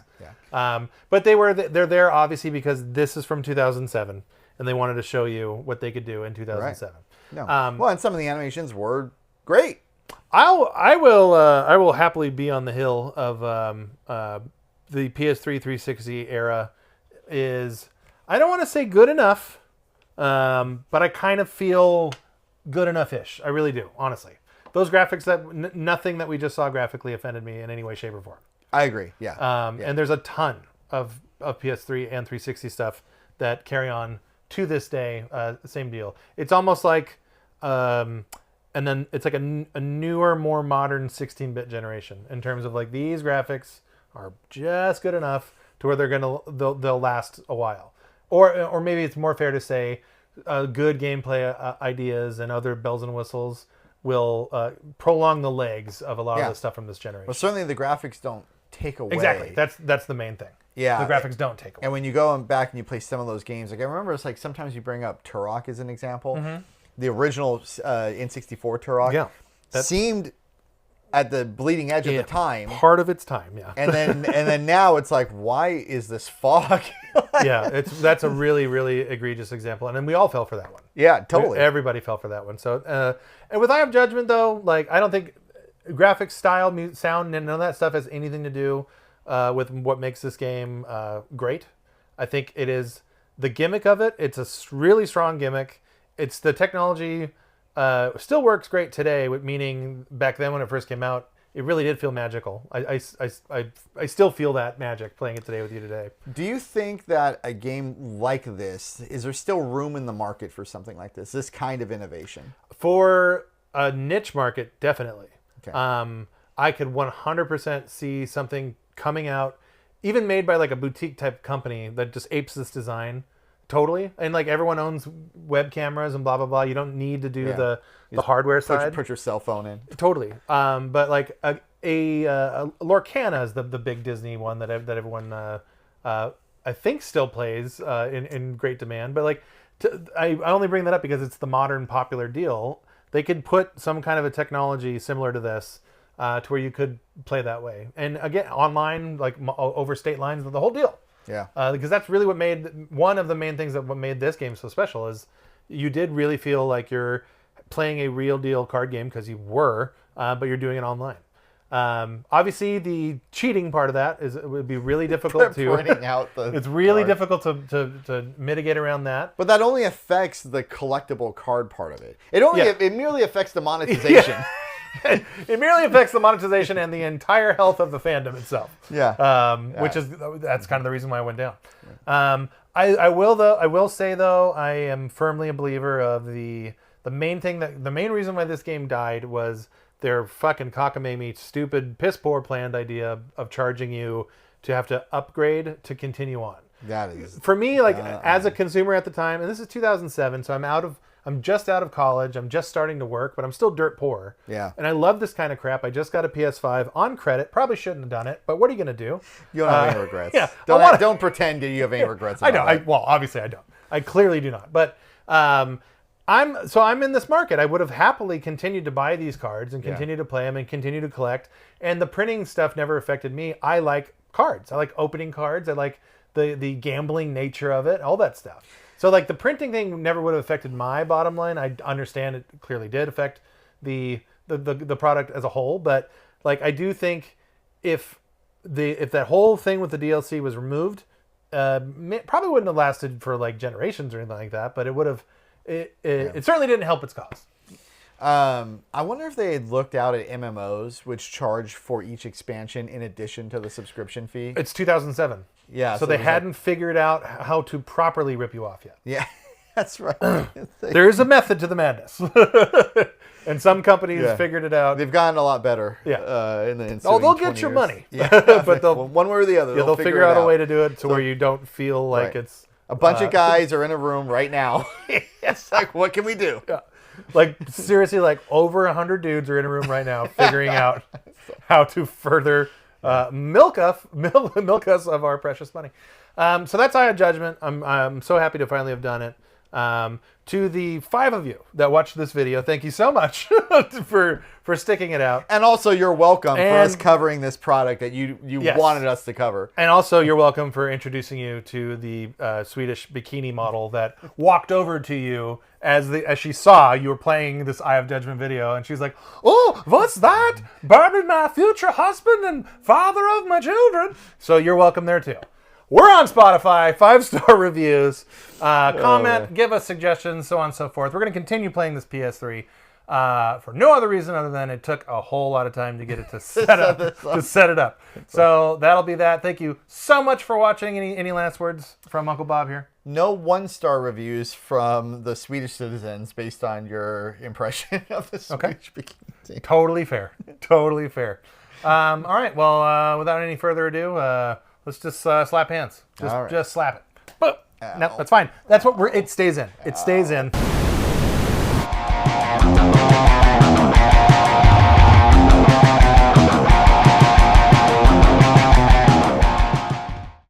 But they're there obviously because this is from 2007, and they wanted to show you what they could do in 2007. No, well, and some of the animations were great. I will happily be on the hill of the PS3 360 era. Is I don't want to say good enough, but I kind of feel good enough-ish. I really do, honestly. Those graphics nothing that we just saw graphically offended me in any way, shape, or form. I agree. Yeah. And there's a ton of PS3 and 360 stuff that carry on to this day. Same deal. It's almost like, and then it's like a newer, more modern 16-bit generation in terms of these graphics are just good enough to where they'll last a while, or maybe it's more fair to say, good gameplay ideas and other bells and whistles will prolong the legs of a lot of the stuff from this generation. Well, certainly the graphics don't take away. Exactly. That's the main thing. Yeah. The graphics don't take away. And when you go back and you play some of those games, I remember it's sometimes you bring up Turok as an example. The original N64 Turok seemed at the bleeding edge at the time. Part of its time, yeah. And then now it's like, why is this fog? Yeah, that's a really, really egregious example. And then we all fell for that one. Yeah, totally. Everybody fell for that one. So, and with Eye of Judgment, though, like, I don't think graphics, style, sound, and none of that stuff has anything to do with what makes this game great. I think it is the gimmick of it. It's a really strong gimmick. It's the technology still works great today, meaning back then when it first came out, it really did feel magical. I still feel that magic playing it today with you today. Do you think that a game like this, is there still room in the market for something like this kind of innovation? For a niche market, definitely. Okay. I could 100% see something coming out, even made by like a boutique type company that just apes this design totally. And like everyone owns web cameras and blah, blah, blah. You don't need to do the hardware side. Put your cell phone in. Totally. But like a Lorcana is the big Disney one that everyone I think still plays in great demand. But like I only bring that up because it's the modern popular deal. They could put some kind of a technology similar to this to where you could play that way. And again, online, like over state lines, the whole deal. Yeah. Because that's really what made, one of the main things that what made this game so special is you did really feel like you're playing a real deal card game, because you were, but you're doing it online. Obviously, the cheating part of that it would be really difficult to. It's really difficult to mitigate around that. But that only affects the collectible card part of it. It merely affects the monetization. It merely affects the monetization and the entire health of the fandom itself. Yeah. That's kind of the reason why I went down. I will say though, I am firmly a believer of the main reason why this game died was their fucking cockamamie, stupid, piss poor planned idea of charging you to have to upgrade to continue on. That is for me, like as a consumer at the time, and this is 2007, so I'm just out of college. I'm just starting to work, but I'm still dirt poor. Yeah. And I love this kind of crap. I just got a PS5 on credit. Probably shouldn't have done it, but what are you going to do? You don't have any regrets. Yeah. Don't pretend that you have any regrets. I know. Well, obviously I don't. I clearly do not. But I'm in this market. I would have happily continued to buy these cards and continue to play them and continue to collect. And the printing stuff never affected me. I like cards. I like opening cards. I like the gambling nature of it, all that stuff. So like the printing thing never would have affected my bottom line. I understand it clearly did affect the product as a whole, but like I do think if that whole thing with the DLC was removed, probably wouldn't have lasted for like generations or anything like that, but it would have. It certainly didn't help its cause. I wonder if they had looked out at MMOs, which charge for each expansion in addition to the subscription fee. It's 2007. Yeah. So they hadn't figured out how to properly rip you off yet. Yeah, that's right. There is a method to the madness. And some companies figured it out. They've gotten a lot better. Yeah. They'll get your years. money. Yeah. But they'll one way or the other. They'll figure out a way to do it where you don't feel like it's... A bunch of guys are in a room right now. It's like, what can we do? Yeah. Like, seriously, like over 100 dudes are in a room right now figuring out how to further milk us of our precious money. So that's Eye of Judgment. I'm so happy to finally have done it. To the 5 of you that watched this video, thank you so much for sticking it out. And also, you're welcome for us covering this product that you wanted us to cover. And also, you're welcome for introducing you to the Swedish bikini model that walked over to you as she saw you were playing this Eye of Judgment video, and she's like, "Oh, what's that? Barbie, my future husband and father of my children." So you're welcome there too. We're on Spotify, 5-star reviews, comment, give us suggestions, so on and so forth. We're going to continue playing this PS3 for no other reason other than it took a whole lot of time to get it to set it up. So that'll be that. Thank you so much for watching. Any last words from Uncle Bob here? No 1-star reviews from the Swedish citizens based on your impression of the Swedish bikini team. Totally fair. Totally fair. All right. Well, without any further ado, let's just slap hands. Just slap it. Boop. No, that's fine. That's what it stays in. It stays in.